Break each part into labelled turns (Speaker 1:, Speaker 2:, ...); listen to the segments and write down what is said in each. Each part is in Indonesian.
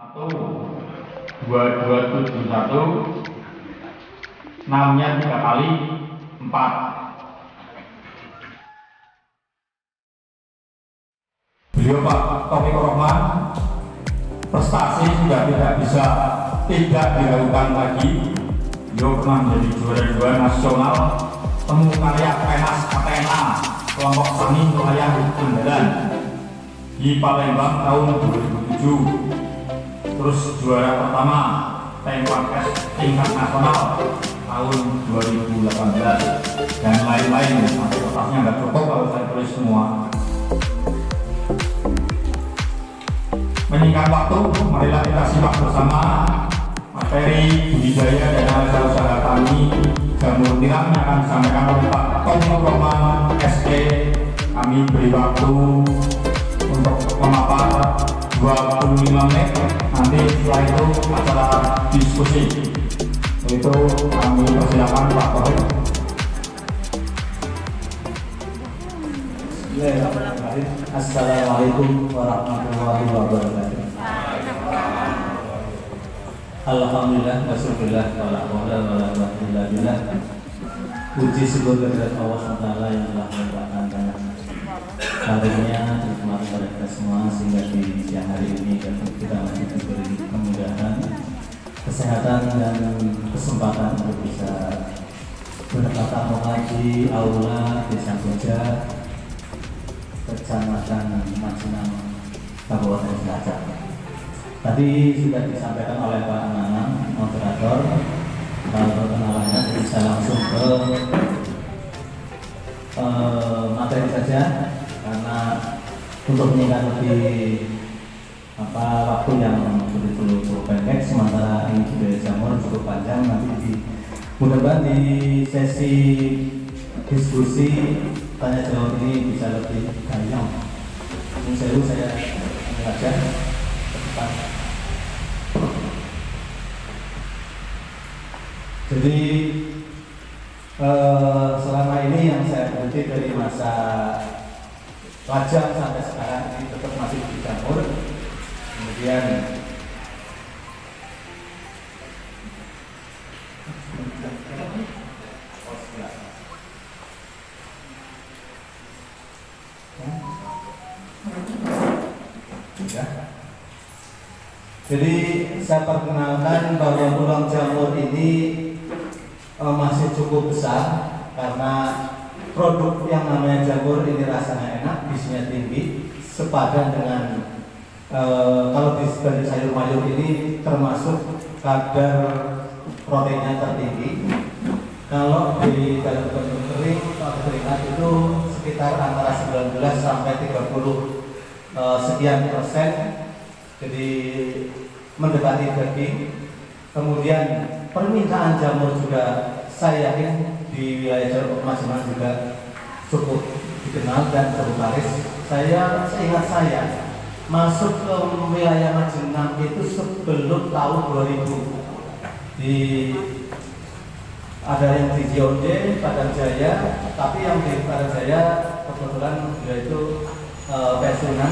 Speaker 1: atau 2271 6-nya 3 kali 4. Beliau Pak Taufik Rohman prestasi sudah tidak bisa tidak diragukan lagi. Beliau pernah menjadi juara 2 nasional temu karya Penas Athena kelompok tani wilayah Andalan di Palembang tahun 2007. Terus juara pertama Temparkes tingkat nasional tahun 2018 dan lain-lain. Sampai kertasnya nggak cukup kalau saya tulis semua. Menyingkat waktu, marilah kita simak bersama materi budidaya dan analisa usaha tani jamur tiram yang akan disampaikan oleh Pak Taufik Rohman SE. Kami beri waktu untuk memaparkan 25 menit. Nanti setelah itu acara diskusi. Itu kami persilakan Pak Taufik.
Speaker 2: Assalamualaikum warahmatullahi wabarakatuh. Alhamdulillah, wasyukurillah, wala haula wala quwwata illa billah. Puji syukur kehadirat Allah SWT yang telah melimpahkan banyak karunia nikmat kepada kita semua sehingga di siang hari ini kita masih diberi kemudahan, kesehatan dan kesempatan untuk bisa bertatap muka di aula Desa Boja, Kecamatan Macinang, Kabupaten Cilacap. Tadi sudah disampaikan oleh Pak Nanang, moderator. Kalau perkenalannya bisa langsung ke materi saja, karena untuk menyingkat lebih waktu yang begitu pendek, sementara ini budaya jamur cukup panjang. Nanti mudah-mudahan di sesi diskusi tanya jawab ini bisa lebih gayung. Ini saya mengajar ke depan. Jadi selama ini yang saya berhenti dari masa lajang sampai sekarang ini tetap masih di jamur. Kemudian jadi saya perkenalkan bahwa peluang jamur ini masih cukup besar karena produk yang namanya jamur ini rasanya enak, gizinya tinggi, sepadan dengan kalau di sayur mayur ini termasuk kadar proteinnya tertinggi. Kalau di dalam bentuk kering atau keringat itu sekitar antara 19 sampai 30 sekian persen, jadi mendekati daging. Kemudian permintaan jamur juga saya yakin di wilayah Jawa Macinang juga cukup dikenal dan cukup laris. Seingat saya masuk ke wilayah Macinang itu sebelum tahun 2000. Ada yang di Jionde, Padang Jaya, tapi yang di Padang Jaya kebetulan dia itu pensiunan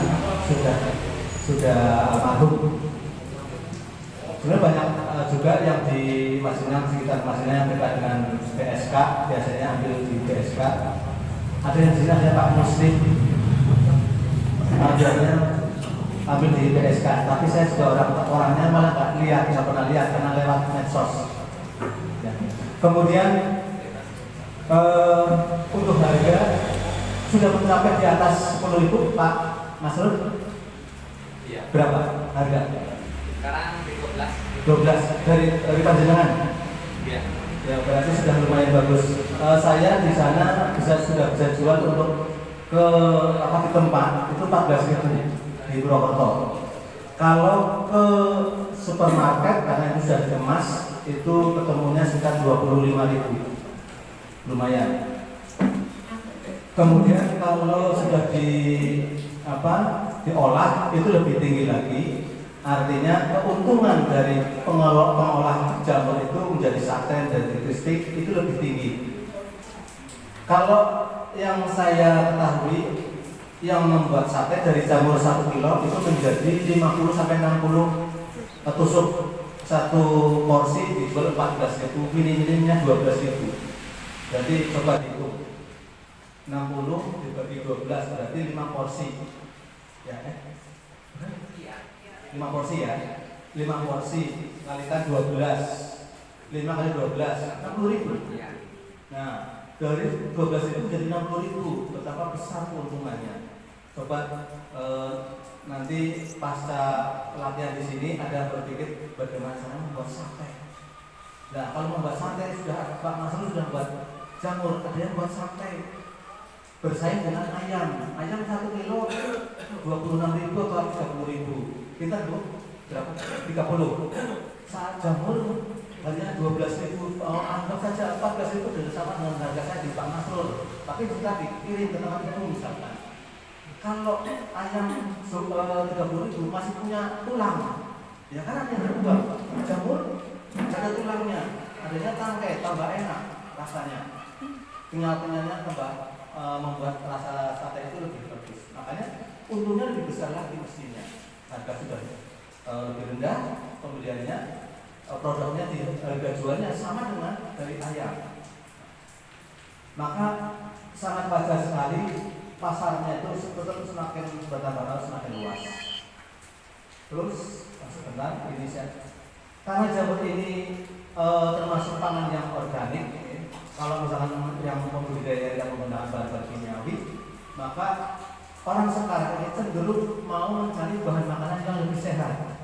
Speaker 2: sudah almarhum. Sebenarnya banyak juga yang di Macinang, sekitar Macinang yang dekat dengan PSK, biasanya ambil di PSK. Ada yang di sini ada Pak Muslim, biasanya ambil di PSK. Tapi saya juga orangnya malah nggak pernah lihat karena lewat medsos. Ya. Kemudian untuk harga sudah mencapai di atas 10.000 Pak Masrur.
Speaker 3: Iya.
Speaker 2: Berapa harga?
Speaker 3: Sekarang
Speaker 2: 12 dari panjenengan.
Speaker 3: Iya.
Speaker 2: Ya berarti sudah lumayan bagus. Saya di sana sudah bisa jual untuk ke tempat itu 14.000 di Purwokerto. Kalau ke supermarket karena itu sudah dikemas itu ketemunya sekitar 25.000. Lumayan. Kemudian kalau sudah diolah itu lebih tinggi lagi. Artinya keuntungan dari pengolah jamur itu menjadi sate dan kristik itu lebih tinggi. Kalau yang saya ketahui yang membuat sate dari jamur 1 kilo itu menjadi 50 sampai 60 tusuk satu porsi dijual 14.000, minim-minimnya 12.000. Berarti coba dihitung 60 dibagi 12 berarti 5 porsi ya 5 porsi ya, 5 porsi kalikan 12, 5 kali 12 60.000. Nah dari 12.000 jadi 60.000, betapa besar keuntungannya. Coba nanti pasca pelatihan di sini ada berpikir bagaimana cara membuat sate. Nah kalau membuat sate sudah Pak Masrul sudah buat jamur, ada yang buat sate bersaing dengan ayam. Ayam 1 kilo 26.000 atau 30.000. Kita tuh berapa? 30. Saat jamur hanya 12.000. Anggap saja 14.000 sudah sama dengan harga saya di Pak Masrul. Tapi kita dikirim ke tempat itu misalkan. Kalau ayam 30.000 masih punya tulang, ya kan ada yang berubah. Jamur ada tulangnya, adanya tangkai, tambah enak rasanya. Kenyal-kenyalnya tambah membuat rasa sate itu lebih bagus. Makanya untungnya lebih besar lagi mestinya. Harga sudah lebih rendah, pembeliannya, produknya di harga jualnya sama dengan dari ayam. Maka sangat wajar sekali pasarnya itu tetap semakin bertambah, semakin luas. Terus sebentar ini saya, karena jamur ini termasuk pangan yang organik. Kalau misalkan yang pembudidaya yang menggunakan bahan kimiawi, maka orang sekarang ini cenderung mau mencari bahan makanan yang lebih sehat,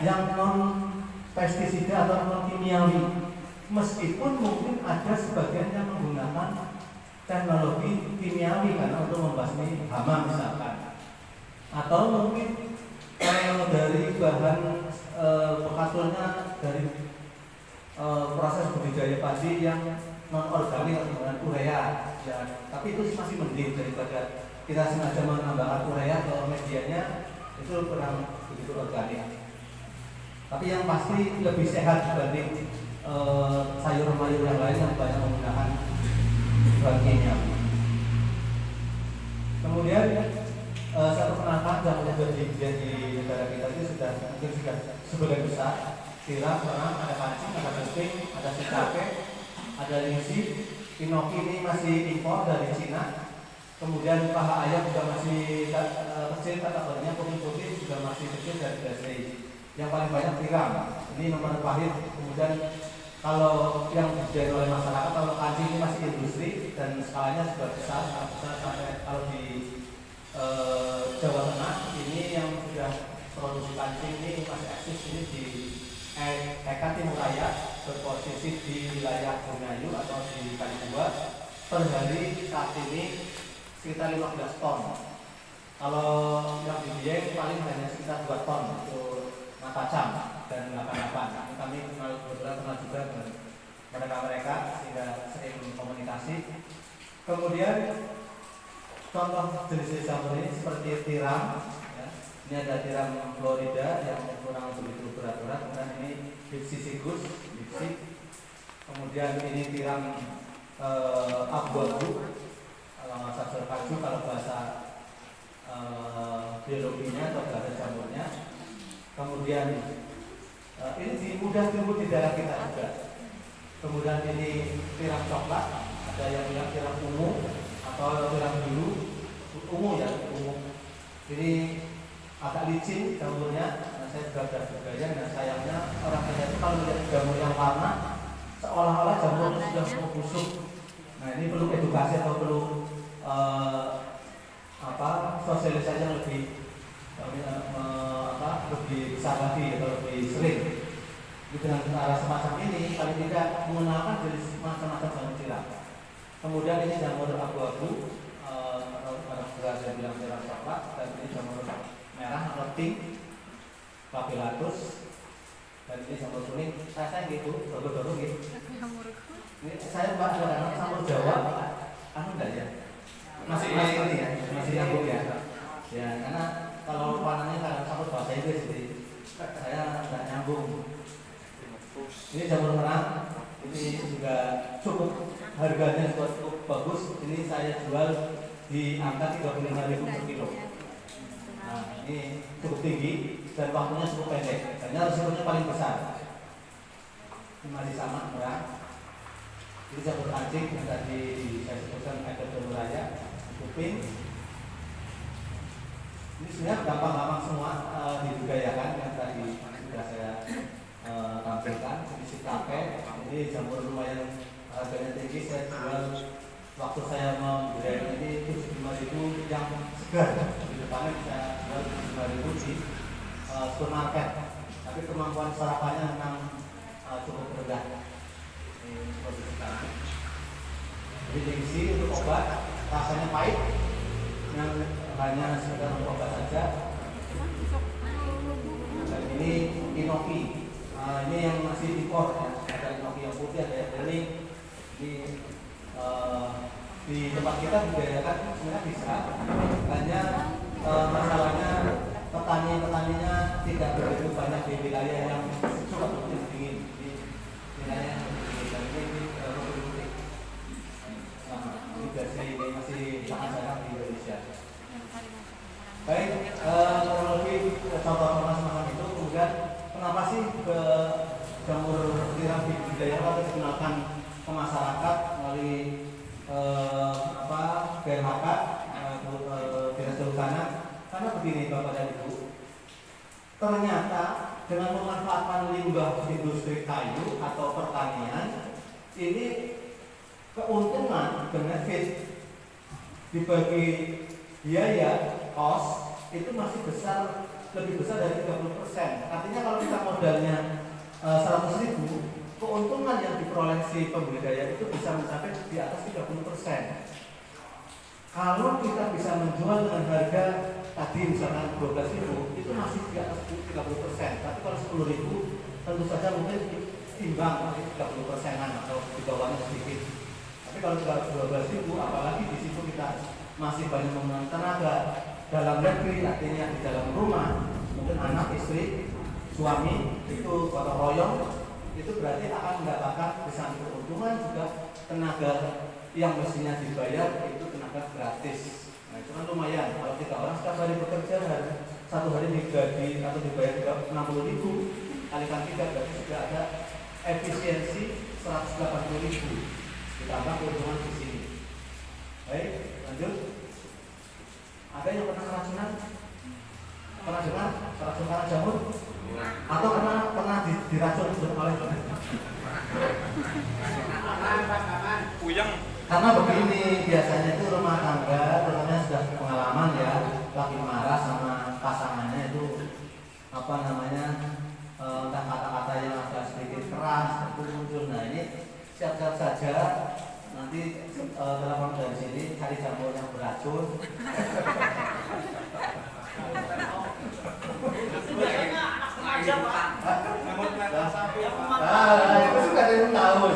Speaker 2: yang non pestisida atau non kimiawi. Meskipun mungkin ada sebagian yang menggunakan teknologi kimiawi karena untuk membasmi hama misalkan, atau mungkin dari bahan bekasnya dari proses budidaya padi yang non organik dengan urea ya, tapi itu masih mending daripada kita sengaja menambahkan urea atau medianya itu kurang begitu organik. Tapi yang pasti lebih sehat dibanding sayur-mayur yang lain yang banyak menggunakan bahan kimia. Kemudian satu penangkapan yang sudah di negara kita itu sudah mungkin sudah sebagian besar tiram, kerang, ada kancing, ada kuping, ada sikake, ada lingsi. Inoki ini masih impor dari Cina. Kemudian paha ayam juga masih kecil, kategorinya kuning putih juga masih kecil dari Brazil. Yang paling banyak tiram, ini nomor pahit. Kemudian kalau yang dijual oleh masyarakat, kalau kancing ini masih industri dan skalanya sudah besar sampai kalau di Jawa Tengah ini yang sudah produksi kancing ini masih eksis ini di Eka Timur Raya, berposisi di wilayah Bungayu atau di Kalibuah. Per hari saat ini sekitar 15 ton. Kalau yang di Dieng paling hanya sekitar 2 ton untuk Matacam dan 88. Kami kebetulan kenal juga dengan mereka sehingga sering komunikasi. Kemudian contoh jenis jamur ini seperti tiram. Ini ada tiram Florida yang kurang begitu berat-berat, kemudian ini Dipsicus, kemudian ini tiram abu-abu, sajur kaju kalau bahasa biologinya atau bahasa jamurnya. Kemudian ini mudah tumbuh di daerah kita juga. Kemudian ini tiram coklat, ada yang bilang tiram ungu atau tiram biru, ungu ya, ungu. Ini agak licin jamurnya, saya juga sudah bergaya dan sayangnya orang Kenya itu kalau melihat jamur yang warna seolah-olah jamurnya sudah mau busuk. Nah ini perlu edukasi atau perlu sosialisasi yang lebih lebih besar lagi atau lebih sering. Dengan cara semacam ini paling tidak mengenalkan jenis macam-macam jamur tiram. Kemudian ini jamur abu-abu atau kalau saya bilang tiram coklat, dan ini jamur merah atau pink, Papilatus, dan ini jamur kuning. Saya gitu, baru gitu. Ini saya mbak ada jamur Jawa, enggak ya? Masih ini ya, masih nyambung ya. Ya, karena kalau panennya kadang campur bahasa Inggris, jadi saya nggak nyambung. Ini jamur merah, ini juga cukup harganya cukup bagus. Ini saya jual di angka 35.000 per kilo. Nah, ini cukup tinggi. dan waktunya cukup pendek. Hanya risikonya paling besar. Ini masih sama murah. Ini jamur kancing yang tadi saya sebutkan ada jamur raya, kuping. Ini sebenarnya gampang-gampang semua dibudidayakan yang tadi sudah saya tampilkan. Ini si kafe, ini jamur lumayan harganya tinggi. Saya jual waktu saya membudidaya ini 75.000 yang segar. Di depannya bisa jual 75.000 di supermarket. Tapi kemampuan sarapannya memang cukup rendah. Ini produk kita. Jadi diisi untuk obat, rasanya pahit, yang hanya sekedar untuk obat saja. Dan ini inoki, ini yang masih impor ya. Ada inoki yang putih, ada yang bening. Di tempat kita budidayakan sebenarnya bisa, hanya masalahnya petaninya tidak begitu banyak di wilayah yang suka musim dingin. Di wilayah yang dingin dan ini putih. Ini masih sangat jarang di Indonesia. Baik, kronologi contoh semacam itu. Kemudian kenapa sih jamur tiram budidaya harus dikenalkan ke masyarakat melalui BMHK, Dinas Kehutanan? Karena begini Bapak dan Ibu, ternyata dengan memanfaatkan limbah industri kayu atau pertanian, ini keuntungan benefit dibagi biaya cost itu masih besar, lebih besar dari 30%. Artinya kalau kita modalnya 100.000, keuntungan yang diperoleh si pembudidaya itu bisa mencapai di atas 30%. Kalau kita bisa menjual dengan harga tadi misalkan 12.000, itu masih di atas 30%. Tapi kalau 10.000, tentu saja mungkin imbang 30%-an atau di bawahnya sedikit. Tapi kalau kita 12.000, apalagi di situ kita masih banyak menggunakan tenaga dalam negeri, artinya di dalam rumah, mungkin anak, istri, suami itu gotong royong, itu berarti akan mendapatkan bisa keuntungan juga tenaga yang mestinya dibayar itu tenaga gratis. Nah itu kan lumayan. Kalau 3 orang setiap hari bekerja, satu hari digaji atau dibayar 60.000 kalikan 3 berarti sudah ada efisiensi 180.000 ditambah keuntungan di sini. Baik, lanjut. Ada yang pernah keracunan? Pernah dengar keracun karena jamur? Atau pernah diracun oleh
Speaker 3: puyeng?
Speaker 2: Karena begini, biasanya itu rumah tangga, terutama sudah pengalaman ya, lagi marah sama pasangannya itu entah kata-kata yang agak sedikit keras itu muncul. Nah ini siap-siap saja nanti telepon dari sini cari jamur yang beracun. Itu sudah ada yang tahu.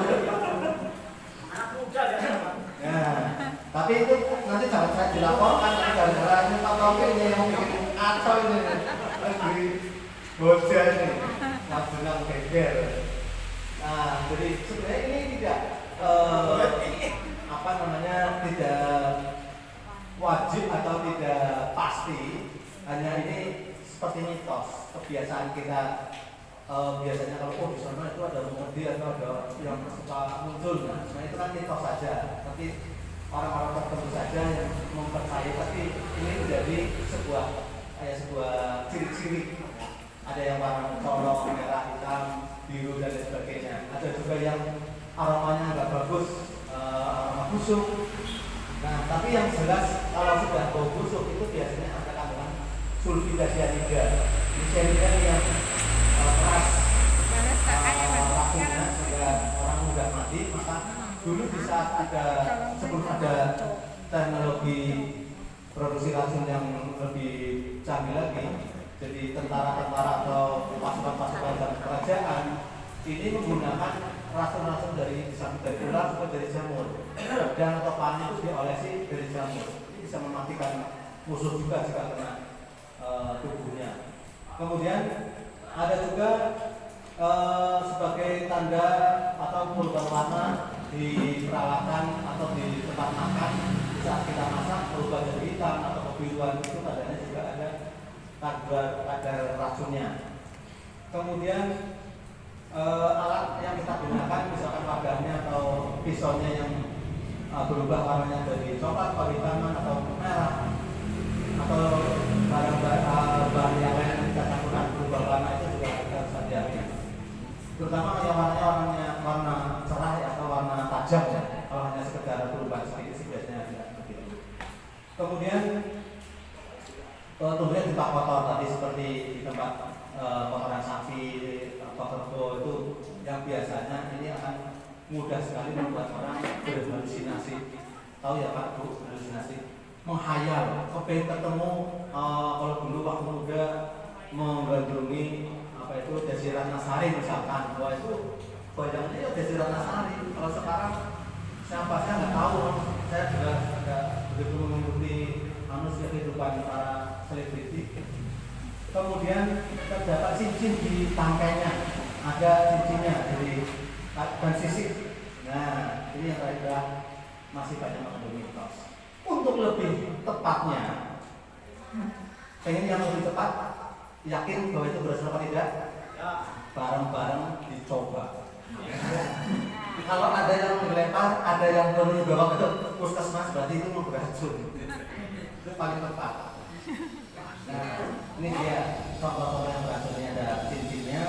Speaker 2: Nah, tapi itu nanti jangan saya dilaporkan gara-gara ini Pak Taufik ini yang bikin kacau ini lagi bosan nih, nggak bilang geger. Nah, jadi sebenarnya ini tidak tidak wajib atau tidak pasti, hanya ini seperti mitos kebiasaan kita. Biasanya kalau di sana itu ada pengemudi atau ada yang suka muncul, nah itu kan mitos saja. Tapi orang-orang tertentu saja yang mempercayai, tapi ini menjadi sebuah ciri-ciri. Ada yang warna colok, merah, hitam, biru dan lain sebagainya. Ada juga yang aromanya nggak bagus, aroma busuk. Nah, tapi yang jelas kalau sudah bau busuk itu biasanya ada kandungan sulfida cyanida. Ini cyanida yang keras lakunya sehingga orang mudah mati. Maka dulu di saat sebelum ada teknologi produksi racun yang lebih canggih lagi, jadi tentara-tentara atau pasukan-pasukan dan kerajaan ini menggunakan racun-racun dari ular atau dari jamur, dan atau panah itu diolesi dari jamur. Ini bisa mematikan musuh juga jika kena tubuhnya. Kemudian ada juga sebagai tanda atau perubahan warna di peralatan atau di tempat makan saat kita masak berubah dari hitam atau kebiruan, itu tandanya juga ada kadar racunnya. Kemudian alat yang kita gunakan, misalkan wadahnya atau pisaunya yang berubah warnanya dari coklat, kehitaman atau merah, atau bahan yang lain yang kita campurkan berubah warna, itu juga harus hati-hati. Terutama yang warnanya warna cerah atau warna tajam ya. Kalau hanya sekedar perubahan sedikit sih biasanya tidak begitu. Kemudian tentunya di tempat kotor tadi seperti di tempat kotoran sapi, kotor itu yang biasanya ini akan mudah sekali membuat orang berhalusinasi. Tahu ya Pak Bu, halusinasi, menghayal, kepengen ketemu kalau dulu waktu muda menggandrungi apa itu Desi Ratnasari misalkan, bahwa itu bayangannya ya Desi Ratnasari. Kalau sekarang siapa saya nggak tahu, saya juga tidak begitu mengikuti manusia kehidupan para selebriti. Kemudian terdapat cincin di tangkainya, ada cincinnya dari dan sisik. Nah, ini yang kira-kira masih banyak mengandung mitos. Untuk lebih tepatnya, pengen yang lebih tepat, yakin bahwa itu berhasil apa tidak? Bareng-bareng dicoba. Kalau ada yang dilempar, ada yang baru dibawa ke puskesmas, berarti itu mau beracun. Itu paling tepat. Nah, ini dia contoh-contoh yang beracunnya, ada cincinnya,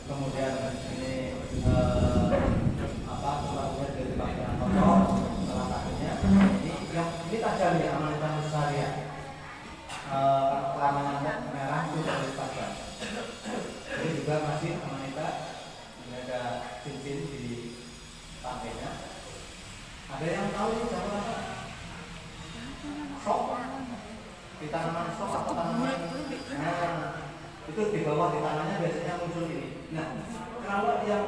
Speaker 2: kemudian ini sebabnya dari bagian kotor, salah satunya ini tajam ya, Amanita muscaria, warnanya merah itu dari tajam. Ini juga masih Amanita, ini ada cincin di tangkainya. Ada yang tahu ini siapa apa? Sok di tanaman sok atau tanaman, nah itu di bawah di tanahnya biasanya muncul ini. Nah, kalau yang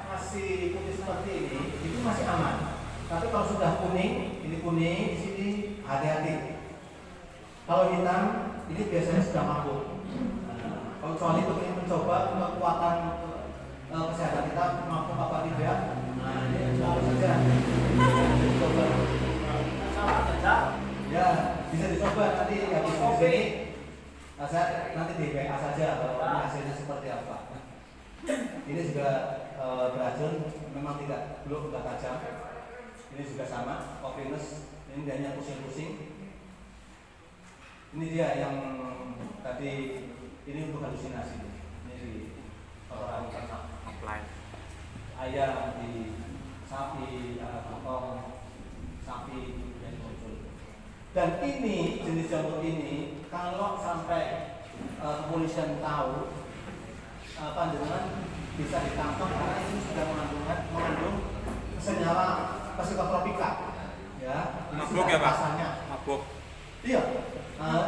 Speaker 2: masih putih seperti ini, itu masih aman. Tapi kalau sudah kuning, ini kuning di sini, hati-hati. Kalau hitam, ini biasanya sudah mabuk. Nah, kalau kecuali itu ingin mencoba kekuatan kesehatan kita mabuk apa tidak, nah ini harus saja dicoba. Ya, bisa dicoba nanti habis di sini. Saya nanti di WA saja kalau hasilnya seperti apa. Ini juga beracun, memang belum tajam. Ini juga sama, Coprinus. Ini hanya pusing-pusing. Ini dia yang tadi, ini untuk halusinasi. Ini di kotoran ternak, ayam, di sapi, potong sapi yang muncul. Dan ini jenis jamur ini kalau sampai kepolisian tahu, panjenengan bisa ditangkap karena ini sudah mengandung senyawa psikotropika. Ya, ini
Speaker 3: mabuk ya Pak?
Speaker 2: Rasanya.
Speaker 3: Mabuk.
Speaker 2: Iya.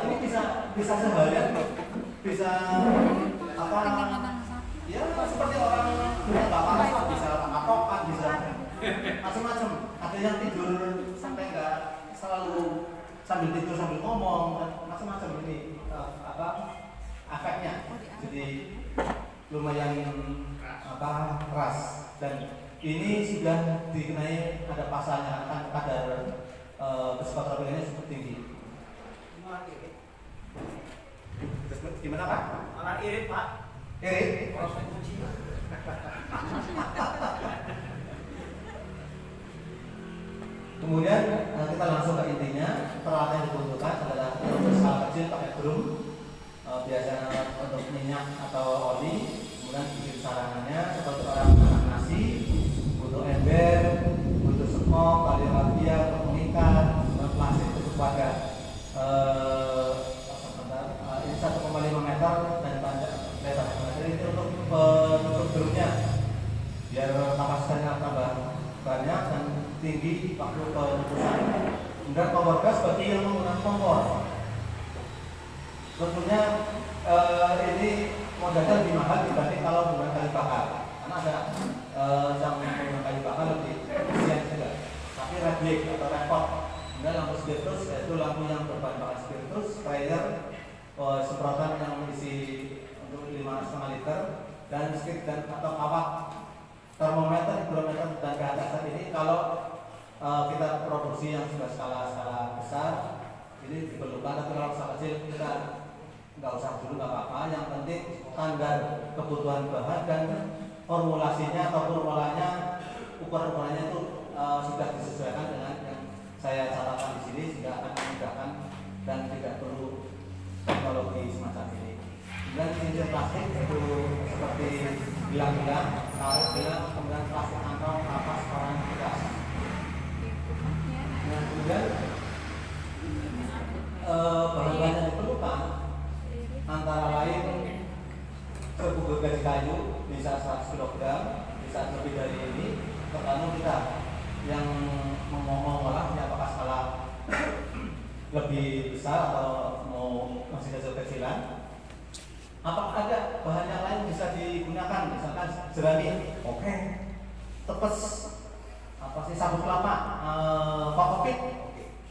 Speaker 2: Ini bisa seharian, bisa apa? Ya seperti orang yang nggak parah, bisa matokan, bisa macam-macam. Ada yang tidur sampai nggak selalu sambil tidur sambil ngomong, macam-macam ini efeknya. Jadi lumayan keras, dan ini sudah dikenai ada pasalnya, kan kadar psikotropikanya cukup tinggi. Gimana Pak?
Speaker 3: Malah irit Pak.
Speaker 2: Irit? Kemudian kita langsung ke intinya. Peralatan yang dibutuhkan adalah skala kecil pakai drum, biasanya untuk minyak atau oli. Kemudian bikin sarangannya seperti orang masak nasi, butuh ember, butuh sekop, tali rapia untuk mengikat, plastik untuk wadah. Ini 1,5 meter dan panjang lebar 1 meter. Ini untuk penutup drumnya biar kapasitasnya tambah banyak dan tinggi waktu penutupan. Kemudian kompor gas bagi yang menggunakan kompor. Tentunya ini modalnya lebih mahal dibanding kalau menggunakan kayu bakar, karena ada yang menggunakan kayu bakar lebih efisien juga. Tapi radiek atau repot. Kemudian lampu spiritus, yaitu lampu yang berbahan bakar spiritus, sprayer, semprotan yang mengisi untuk 5,5 liter, dan stick dan atau kawat, termometer, hidrometer dan ke atas. Saat ini kalau kita produksi yang sudah skala besar, ini diperlukan. Tapi kalau skala kecil kita nggak usah dulu nggak apa-apa. Yang penting standar kebutuhan bahan dan formulasinya atau formulanya ukuran-ukurannya itu sudah disesuaikan dengan yang saya catatkan di sini sehingga akan memudahkan dan tidak perlu teknologi semacam ini. Dan cincin plastik itu seperti bilang-bilang, karet bilang, kemudian plastik kantong, kapas, koran, bekas. Nah, kemudian bahan-bahan yang diperlukan antara lain serbuk gergaji kayu bisa 100 kg, bisa lebih dari ini, tergantung kita yang mengolahnya apakah skala lebih besar atau mau masih kecil-kecilan. Apakah ada bahan yang lain bisa digunakan, misalkan jerami, oke. Tepes, apa sih, sabut kelapa, kokopit,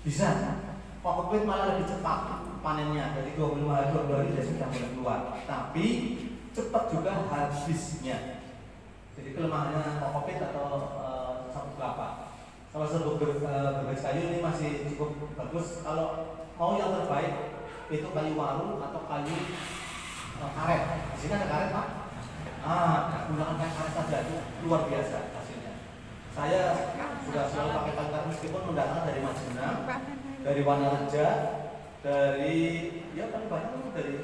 Speaker 2: bisa. Kokopit malah lebih cepat panennya, dari 25 hari dia sudah mulai keluar. Tapi cepat juga habisnya. Jadi kelemahannya kokopit atau sabut kelapa. Kalau serbuk gergaji kayu ini masih cukup bagus. Kalau mau yang terbaik itu kayu waru atau kayu karet. Di sini ada karet, Pak. Gunakan karet saja, itu luar biasa hasilnya. Saya sudah selalu pakai karet meskipun mendatangkan dari Majenang, dari Wanareja, dari ya paling banyak itu dari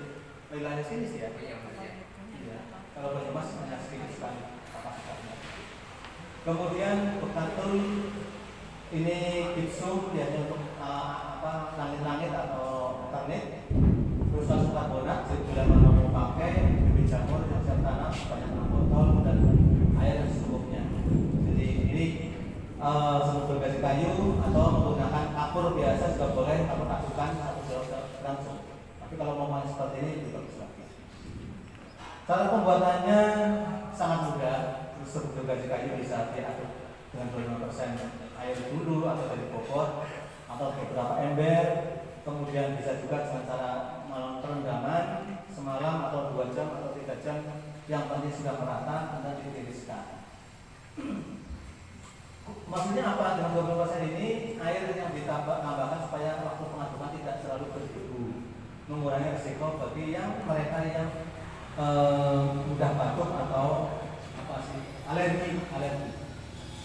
Speaker 2: wilayah sini sih ya. Iya. Kalau Banyumas hanya sedikit sekali kapasitasnya. Kemudian bekatul ini gipsum biasanya untuk langit-langit atau ternit. Terus langsung karbonat, jadi bila mana mau pakai bibit jamur, jam tanam, banyak 6 botol dan air yang secukupnya. Jadi ini serbuk gergaji kayu atau menggunakan kapur biasa juga boleh, kapur kasukan 1 langsung. Tapi kalau mau main seperti ini lebih bagus lagi. Cara pembuatannya sangat mudah. Serbuk gergaji kayu bisa diaduk dengan 25% air dulu atau dari bobot atau beberapa ember. Kemudian bisa juga dengan cara perendaman semalam atau 2 jam atau 3 jam, yang penting sudah merata dan ditiriskan. Maksudnya apa dengan 20% ini? Air yang ditambahkan supaya waktu pengadukan tidak terlalu berdebu, mengurangi risiko bagi mereka yang mudah batuk atau alergi.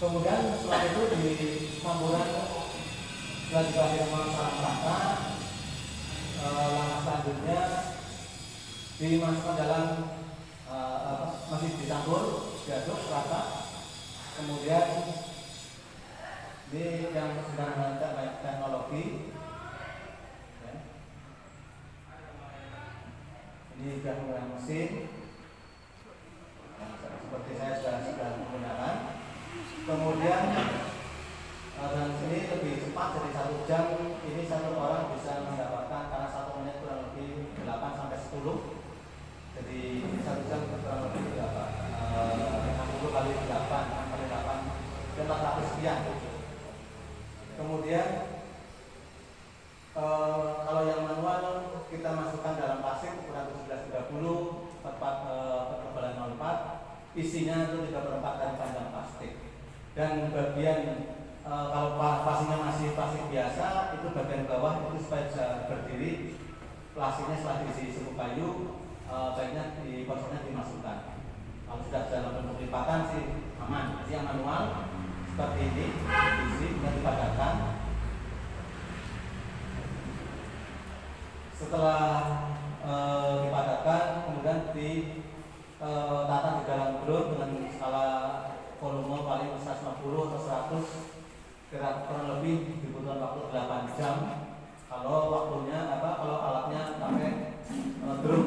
Speaker 2: Kemudian setelah itu di campuran setelah dibagi sama sarang rata, langkah selanjutnya dimasukkan dalam masih dicampur, diaduk rata. Kemudian ini yang sedang menggunakan teknologi ya. Ini sudah menggunakan mesin seperti saya sudah menggunakan. Kemudian dan ini lebih cepat, jadi 1 jam ini 1 orang bisa mendapatkan, karena 1 menit kurang lebih 8 sampai 10. Jadi 1 jam kurang lebih 60 kali 8 kali 8 400 sekian. Kemudian kalau yang manual kita masukkan dalam pasir ukuran 1730 ketebalan 04, isinya itu 3/4 kali panjang plastik. Dan bagian kalau plastiknya masih plastik biasa, itu bagian bawah itu supaya bisa berdiri, plastiknya setelah diisi serbuk kayu, baiknya di porsinya dimasukkan. Kalau sudah dalam bentuk lipatan sih aman. Jadi yang manual seperti ini, diisi dan dipadatkan. Setelah dipadatkan, kemudian ditata di dalam drum dengan skala volume paling 150 atau 100, kurang lebih dibutuhkan waktu 8 jam. Kalau waktunya kalau alatnya pakai drum.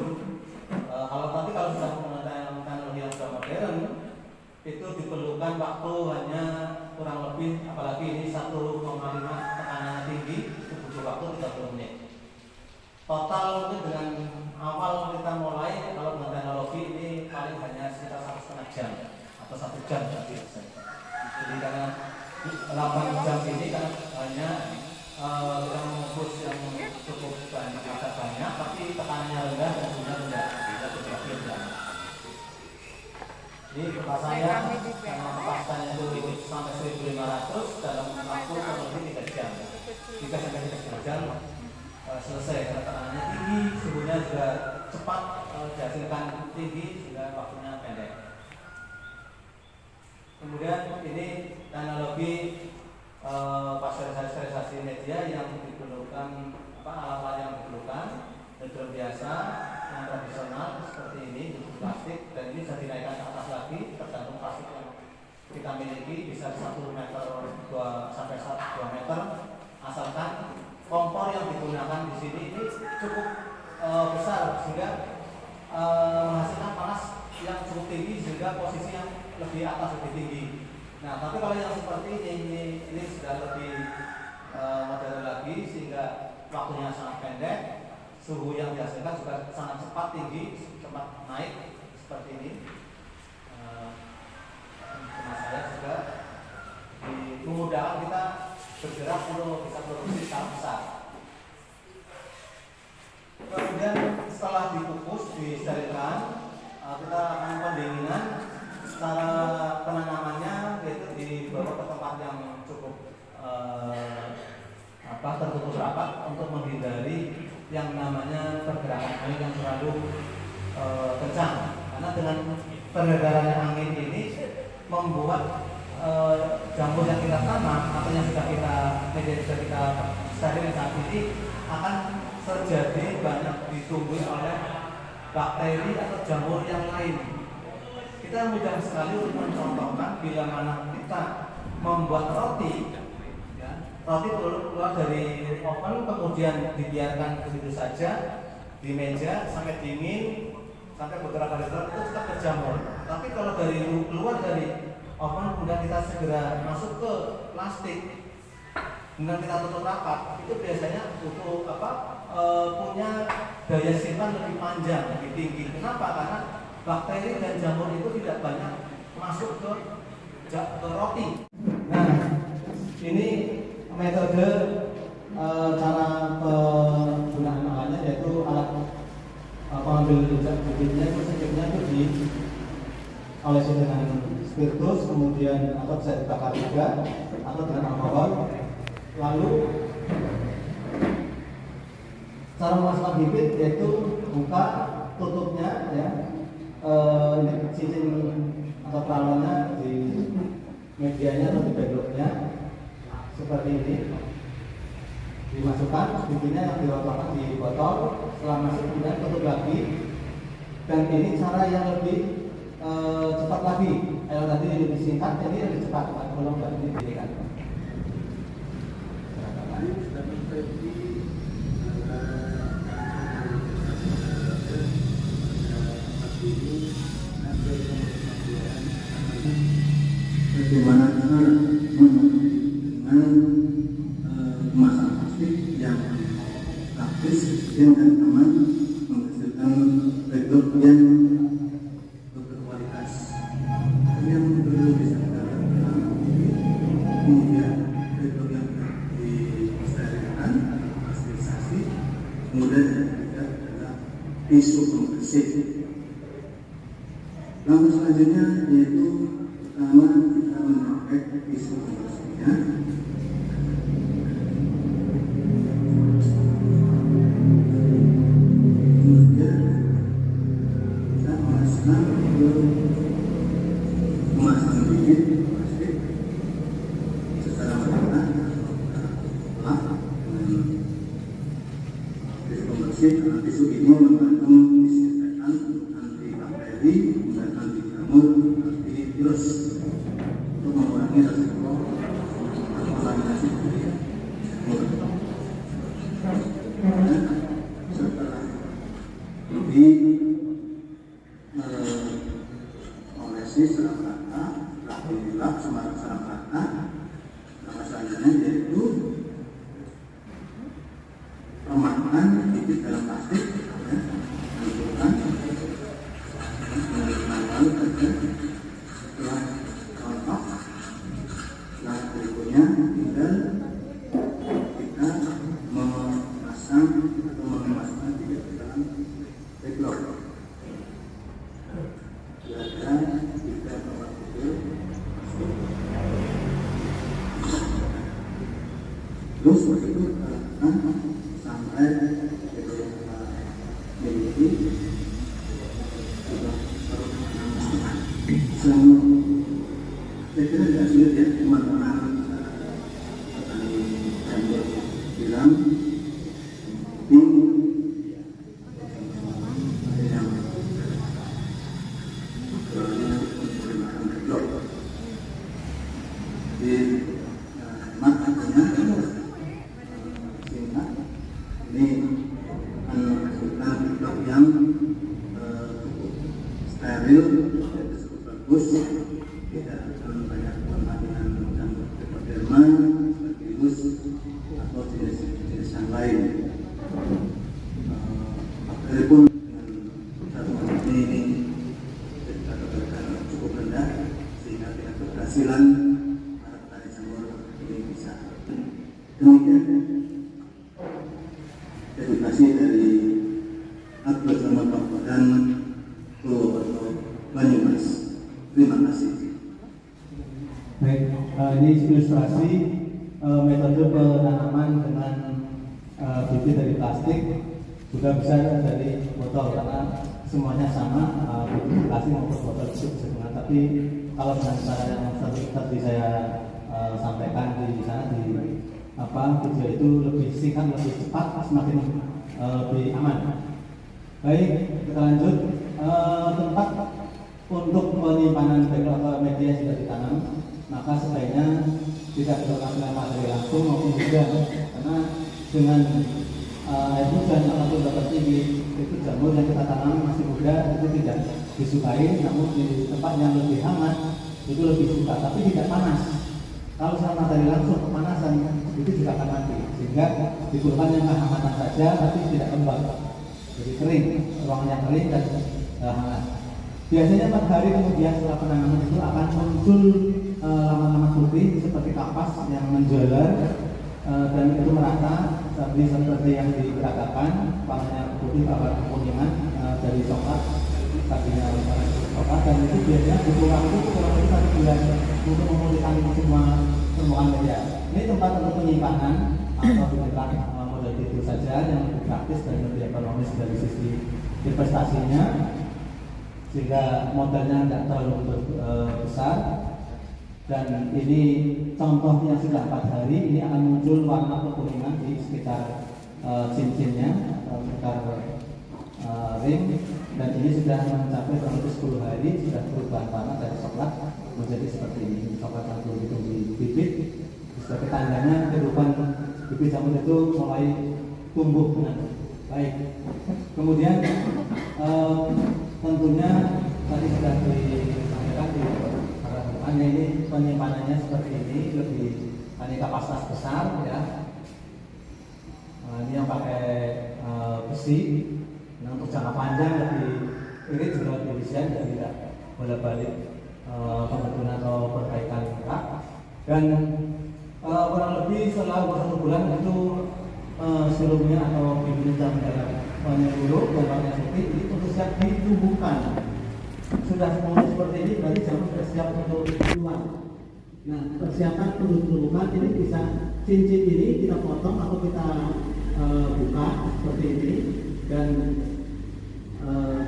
Speaker 2: Kalau sudah menggunakan teknologi yang sudah modern, itu diperlukan waktu hanya kurang lebih, apalagi ini 1,5 tekanannya tinggi, itu butuh waktu 30 menit. Total mungkin dengan awal kita mulai, kalau dengan teknologi ini paling hanya sekitar 1,5 jam atau 1 jam tadi. Jadi karena 8 jam ini kan hanya kita mengukus yang cukup banyak, tapi tekanannya rendah dan suhunya rendah. Ini kemasannya, karena kemasannya itu sampai 1500 dalam waktu kurang lebih 3 jam. 3 sampai 3 jam selesai, karena tekanannya tinggi, suhunya juga cepat dihasilkan tinggi sehingga waktunya pendek. Kemudian ini teknologi pasteurisasi media yang diperlukan, alat-alat yang diperlukan, metode biasa yang tradisional seperti ini, plastik, dan ini bisa dinaikkan ke atas lagi tergantung plastik yang kita miliki, bisa 1 meter 2 sampai 2 meter, asalkan kompor yang digunakan di sini ini cukup besar sehingga menghasilkan panas yang cukup tinggi sehingga posisi yang lebih atas, lebih tinggi. Nah, tapi kalau yang seperti ini sudah lebih modern lagi sehingga waktunya sangat pendek, suhu yang dihasilkan juga sangat cepat tinggi, cepat naik seperti ini. Cuma saya juga memudahkan kita bergerak untuk bisa produksi skala besar. Kemudian setelah dikukus, disterilkan, kita akan pendinginan. Cara penanamannya yaitu dibawa ke tempat yang cukup tertutup rapat untuk menghindari yang namanya pergerakan angin yang terlalu kencang. Karena dengan peredarannya angin ini membuat jamur yang kita tanam atau yang sudah kita steril saat ini akan terjadi banyak ditumbuhi oleh bakteri atau jamur yang lain. Kita mudah sekali untuk mencontohkan bila mana kita membuat roti, ya, roti keluar dari oven kemudian dibiarkan begitu saja di meja sampai dingin sampai beberapa detik itu tetap berjamur. Tapi kalau keluar dari oven kemudian kita segera masuk ke plastik, kemudian kita tutup rapat, itu biasanya butuh punya daya simpan lebih panjang, lebih tinggi. Kenapa? Karena bakteri dan jamur itu tidak banyak masuk ke roti. Nah, ini metode cara penggunaan alatnya, yaitu alat pengambil bibitnya itu secukupnya itu diolesi dengan spiritus, kemudian atau bisa dibakar juga atau dengan alkohol. Lalu cara memasukkan bibit yaitu buka tutupnya, ya. Ini cincin atau peralonnya di medianya atau di backloadnya seperti ini, dimasukkan bibitnya yang diletakkan di botol. Setelah masuk kemudian tutup lagi, dan ini cara yang lebih cepat lagi. Kalau tadi lebih singkat, jadi lebih cepat. Tolong dari ini dirikan.
Speaker 4: Bagaimana cara dengan kemasan plastik yang praktis dan aman menghasilkan produk yang berkualitas yang perlu disadari. Kemudian produk yang disterilkan, pasteurisasi, kemudian yang ketiga adalah tisu pembersih. Langkah selanjutnya yaitu pertama kita memakai tisu pembersihnya. Kemudian kita masukkan ke kemasan bibit plastik secara merata dengan tisu pembersih. Karena tisu ini mengandung disinfektan anti bakteri dan anti jamur, anti virus untuk mengurangi resiko kontaminasi dari jamur. Dan setelah olesi secara merata, dilap secara merata, nama selanjutnya yaitu pemakan bibit dalam plastik, ya, menentukan lalu saja setelah contoh. Nah, berikutnya tinggal kita memasang atau memasukkan bibit ke dalam backlog. Kira-kira kita bawa video terus begitu sampai video yang Jadi semua saya kira tidak sulit ya teman-teman petani jamur bilang steril, cukup bagus, tidak terlalu banyak permainan jamur trichoderma, virus atau jenis-jenis yang lain. Bakteri pun dengan satu ini kita katakan cukup rendah sehingga tingkat keberhasilan para petani jamur ini bisa. Demikian edukasi dari bersama Pak dan Banyumas. Terima kasih.
Speaker 2: Baik, ini ilustrasi metode penanaman dengan bibit dari plastik, juga bisa dari botol karena semuanya sama, bibit plastik maupun botol itu bisa digunakan. Tapi kalau dengan cara yang tadi saya sampaikan di sana di video itu lebih singkat, lebih cepat, semakin lebih aman. Baik, kita lanjut. Tempat untuk penyimpanan background media sudah ditanam, maka sebaiknya tidak dilakukan materi langsung maupun hujan, karena dengan air hujan ataupun dapat tinggi itu jamur yang kita tanam masih muda itu tidak disukai, namun di tempat yang lebih hangat itu lebih suka, tapi tidak panas. Kalau sama materi langsung kepanasan itu juga akan mati, sehingga diperlukan yang kehangatan saja tapi tidak kembang, jadi kering, ruangnya kering dan hangat. Biasanya 4 hari kemudian setelah penanaman itu akan muncul laman-laman putih seperti kapas yang menjalar dan itu merata seperti yang diperagakan, warnanya putih warna kekuningan dari coklat, tadinya coklat, dan itu biasanya butuh waktu kurang lebih 1 bulan untuk memulihkan semua permukaan media. Ini tempat untuk penyimpanan atau diletak model itu saja yang lebih praktis dan lebih ekonomis dari sisi investasinya, sehingga modalnya tidak terlalu besar. Dan ini contohnya sudah 4 hari, ini akan muncul warna kekuningan di sekitar cincinnya atau sekitar ring, dan ini sudah mencapai kurang lebih 10 hari, sudah berubah warna dari coklat menjadi seperti ini, coklat yang begitu di bibit. Sebagai tandanya kehidupan bibit jamur itu mulai tumbuh dengan baik. Kemudian tentunya tadi sudah disampaikan di hanya ini penyimpanannya seperti ini, lebih hanya kapasitas besar ya. Ini yang pakai besi. Nah, untuk jangka panjang lebih irit juga lebih efisien dan tidak bolak-balik pembentukan atau perbaikan rak. Dan kurang lebih setelah 1 bulan itu sirupnya atau bibit jamur menyeluruh, gambarnya putih, ini untuk siap ditumbuhkan. Sudah mulai seperti ini berarti jamur sudah siap untuk keluar. Nah, persiapan untuk tumbuhan ini bisa cincin ini kita potong atau kita buka seperti ini, dan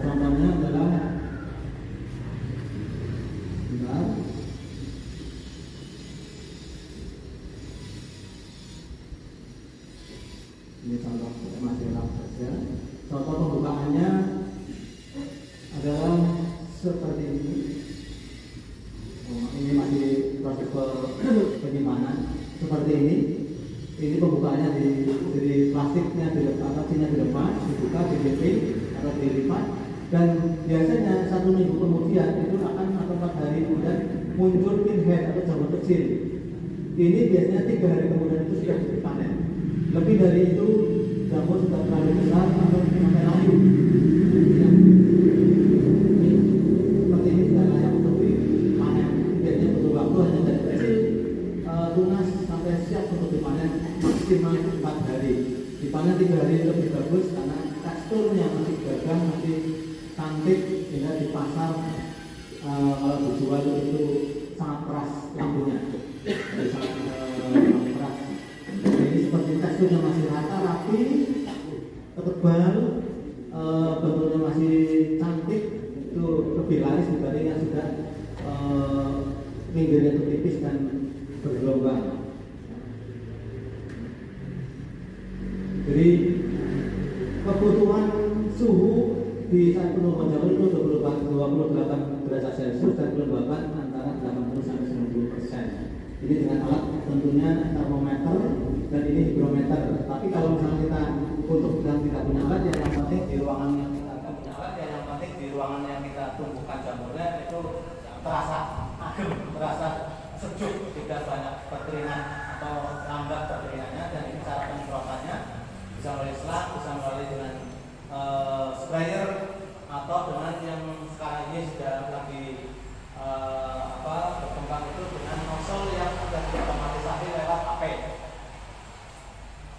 Speaker 2: contohnya adalah ini contoh masih saja. Contoh pembukaannya adalah seperti ini. Ini masih proses penyimpanan seperti ini. Ini pembukaannya dari plastiknya di depan, kacinya di depan, dibuka, dijepit atau dilipat, dan biasanya 1 minggu kemudian itu akan atau 4 hari kemudian muncul pinhead atau jamur kecil. Ini biasanya 3 hari kemudian itu sudah dipanen. Lebih dari itu jamur sudah terlalu besar atau sampai layu. Seperti ini sudah layak untuk dipanen. Biasanya butuh waktu hanya dari kecil tunas sampai siap untuk dipanen maksimal 4 hari. Dipanen 3 hari lebih bagus karena teksturnya masih gagah, masih cantik, sehingga di pasar kalau dijual itu sangat keras lampunya, jadi sangat keras. Jadi seperti teksturnya masih rata, rapi, tebal, bentuknya masih cantik itu lebih laris dibanding yang sudah pinggirnya itu tipis dan bergelombang. Jadi kebutuhan suhu di saat penumpukan jamur itu 28 derajat Celcius dan kelembapan antara 80 sampai 90%. Ini dengan alat tentunya termometer dan ini higrometer. Tapi kalau misalnya kita untuk yang tidak punya alat, yang penting di ruangan yang kita punya alat, yang penting di ruangan yang kita tumbuhkan jamurnya itu terasa adem, terasa sejuk, tidak banyak berkeringat atau lambat berkeringatnya. Dan ini cara penyemprotannya bisa melalui selang, bisa melalui dengan sprayer atau dengan yang sekarang ini sudah lagi berkembang itu dengan nozzle yang sudah diotomatisasi lewat HP.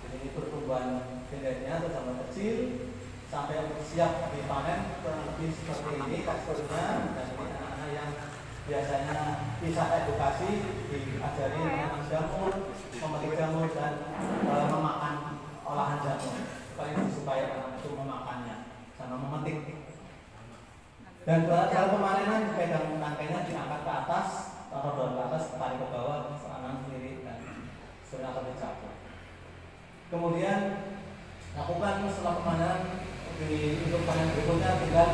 Speaker 2: Jadi ini pertumbuhan dendanya itu sampai kecil sampai siap dipanen kurang lebih seperti ini teksturnya. Dan ini anak-anak yang biasanya bisa edukasi diajari menanam jamur, memetik jamur dan memakan olahan jamur supaya anak itu memakannya sama memetik. Dan cara pemanenan pegang tangkainya diangkat ke atas, taruh daun ke atas, tarik ke bawah, kanan kiri dan sebenarnya akan dicampur. Kemudian lakukan setelah pemanenan untuk panen berikutnya tinggal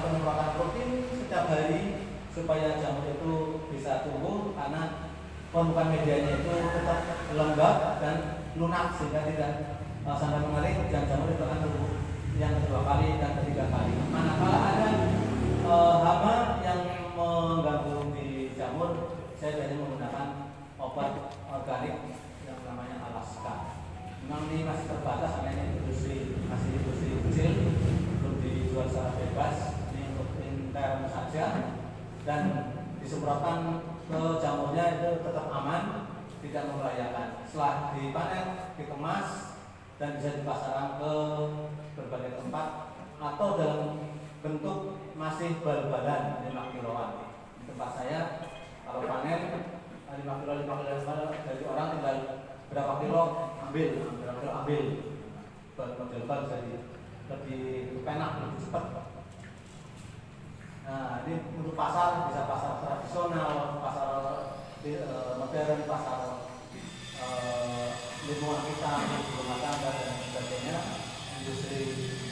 Speaker 2: penyemprotan rutin setiap hari supaya jamur itu bisa tumbuh karena permukaan medianya itu tetap lembab dan lunak sehingga tidak sampai mengering dan jamur itu akan tumbuh yang kedua kali dan ketiga kali. Manakala ada hama yang mengganggu di jamur, saya biasanya menggunakan obat organik yang namanya Alaska. Memang ini masih terbatas karena ini masih industri kecil, belum dijual secara bebas. Ini untuk intern saja dan disemprotkan ke jamurnya itu tetap aman, tidak membahayakan. Setelah dipanen, dikemas dan bisa dipasarkan ke berbagai tempat atau dalam bentuk masih bal-balan 5 kiloan. Di tempat saya kalau panen 5 kilo dari orang tinggal berapa kilo ambil, berapa kilo ambil. Model bal jadi lebih enak, lebih cepat. Nah, ini untuk pasar bisa pasar tradisional, pasar modern, pasar lingkungan kita, rumah tangga dan sebagainya, industri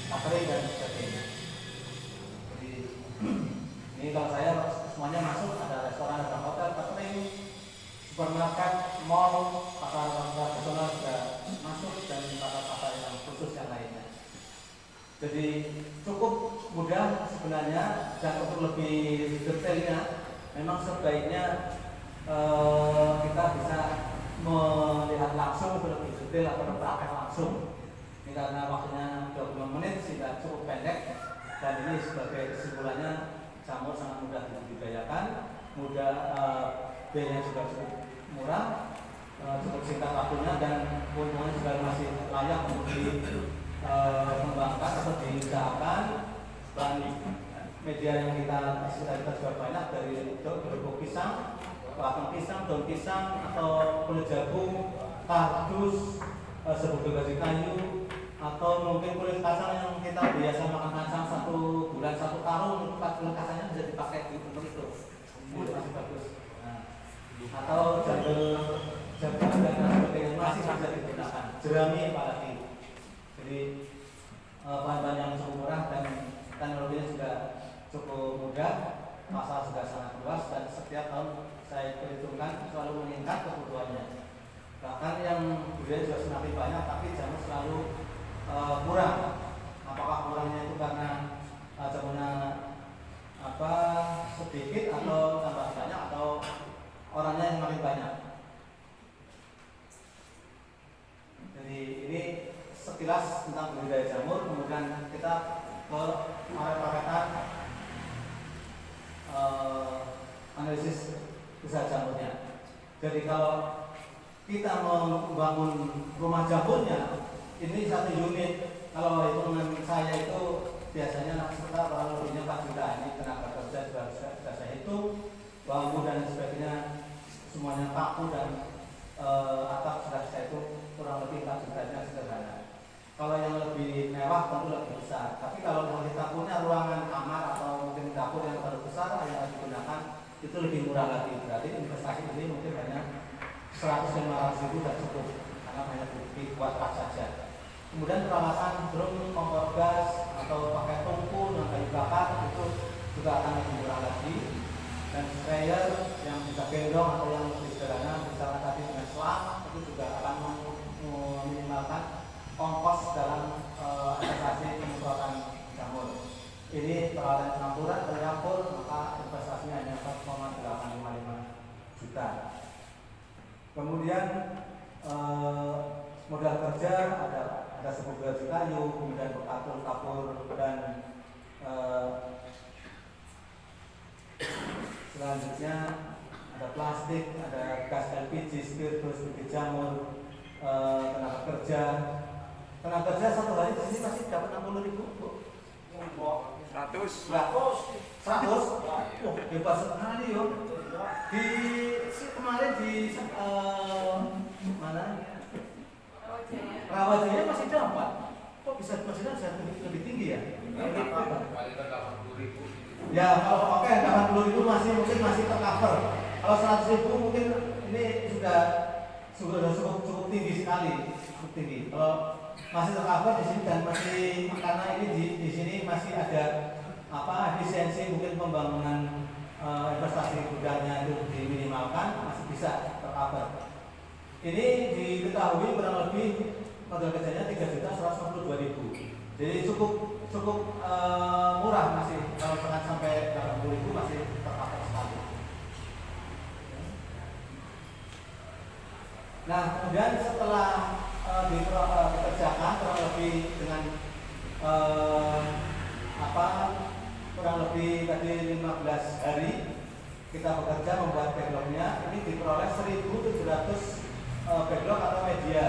Speaker 2: catering dan sebagainya. Jadi ini kalau saya semuanya masuk, ada restoran, ada hotel, catering, supermarket, mall, pasar tradisional sudah masuk dan pasar-pasar yang khusus yang lainnya. Jadi cukup mudah sebenarnya dan untuk lebih detailnya memang sebaiknya kita bisa melihat langsung lebih detail atau praktek langsung. Ini karena waktunya 20 menit sehingga cukup pendek dan ini sebagai kesimpulannya jamur sangat mudah dibudidayakan, biayanya juga cukup murah, cukup singkat waktunya dan keuntungannya juga masih layak untuk dikembangkan atau diusahakan. Dan media yang kita jual banyak dari gerobak pisang, batang pisang, daun pisang atau kulit jagung, kardus, sebuah gaji kayu, atau mungkin kulit kacang yang kita biasa makan kacang 1 bulan 1 karung, kulit kacangnya bisa dipakai untuk itu. Ini masih bagus. Nah, atau jambel dan sebagainya masih bisa digunakan. Jerami apalagi. Jadi bahan-bahan yang cukup murah dan teknologinya juga cukup mudah, pasar sudah sangat luas dan setiap tahun saya perhitungkan selalu meningkat kebutuhannya. Bahkan yang budaya juga semakin banyak, tapi jamur selalu kurang. Apakah kurangnya itu karena jamurnya sedikit atau tambah banyak atau orangnya yang makin banyak? Jadi ini sekilas tentang budidaya jamur. Kemudian kita ke paret-paretan analisis usaha jamurnya. Jadi kalau kita membangun rumah jamurnya, ini 1 unit. Kalau hitungan saya itu biasanya sekitar kurang lebihnya 4 juta. Ini tenaga kerja sudah saya hitung, bambu dan sebagainya, semuanya paku dan atap sudah saya hitung kurang lebih 4 juta. Sederhana. Kalau yang lebih mewah tentu lebih besar. besar. Tapi kalau kita punya ruangan kamar atau mungkin dapur yang terlalu besar yang harus digunakan, itu lebih murah lagi. Berarti investasi ini mungkin hanya 100-500 ribu sudah cukup karena hanya dibuat rak saja. Kemudian peralatan drum, kompor gas atau pakai tungku dan kayu bakar itu juga akan lebih murah lagi. Dan sprayer yang bisa gendong atau yang lebih sederhana misalnya tadi dengan selang itu juga akan meminimalkan ongkos dalam investasi penyemprotan jamur. Ini peralatan campuran tercampur maka investasinya hanya 4,855 juta. Kemudian modal kerja ada sebuah gaji kayu, kemudian kapur dan selanjutnya ada plastik, ada gas LPG, spiritus, bibit jamur, tenaga kerja. Tenaga kerja satu hari di sini masih dapat 60 ribu.
Speaker 3: 100.
Speaker 2: 100? Wah, hebat sekali yo. Kemarin di mana? Rawajaya masih dapat. Kok bisa lebih tinggi ya? Ya kalau oke 80 ribu mungkin masih tercover. Kalau 100 ribu mungkin ini sudah cukup tinggi sekali, cukup tinggi. Kalau masih tercover di sini dan masih karena ini di sini masih ada efisiensi mungkin pembangunan investasi gudangnya itu diminimalkan, masih bisa tercover. Ini diketahui kurang lebih modal kerjanya 3.152.000. Jadi cukup murah masih, kalau misalkan sampai 80.000 masih tercover sekali. Nah kemudian setelah dikerjakan kurang lebih dengan kurang lebih tadi 15 hari kita bekerja membuat backlognya, ini diperoleh 1.700 backlog atau media.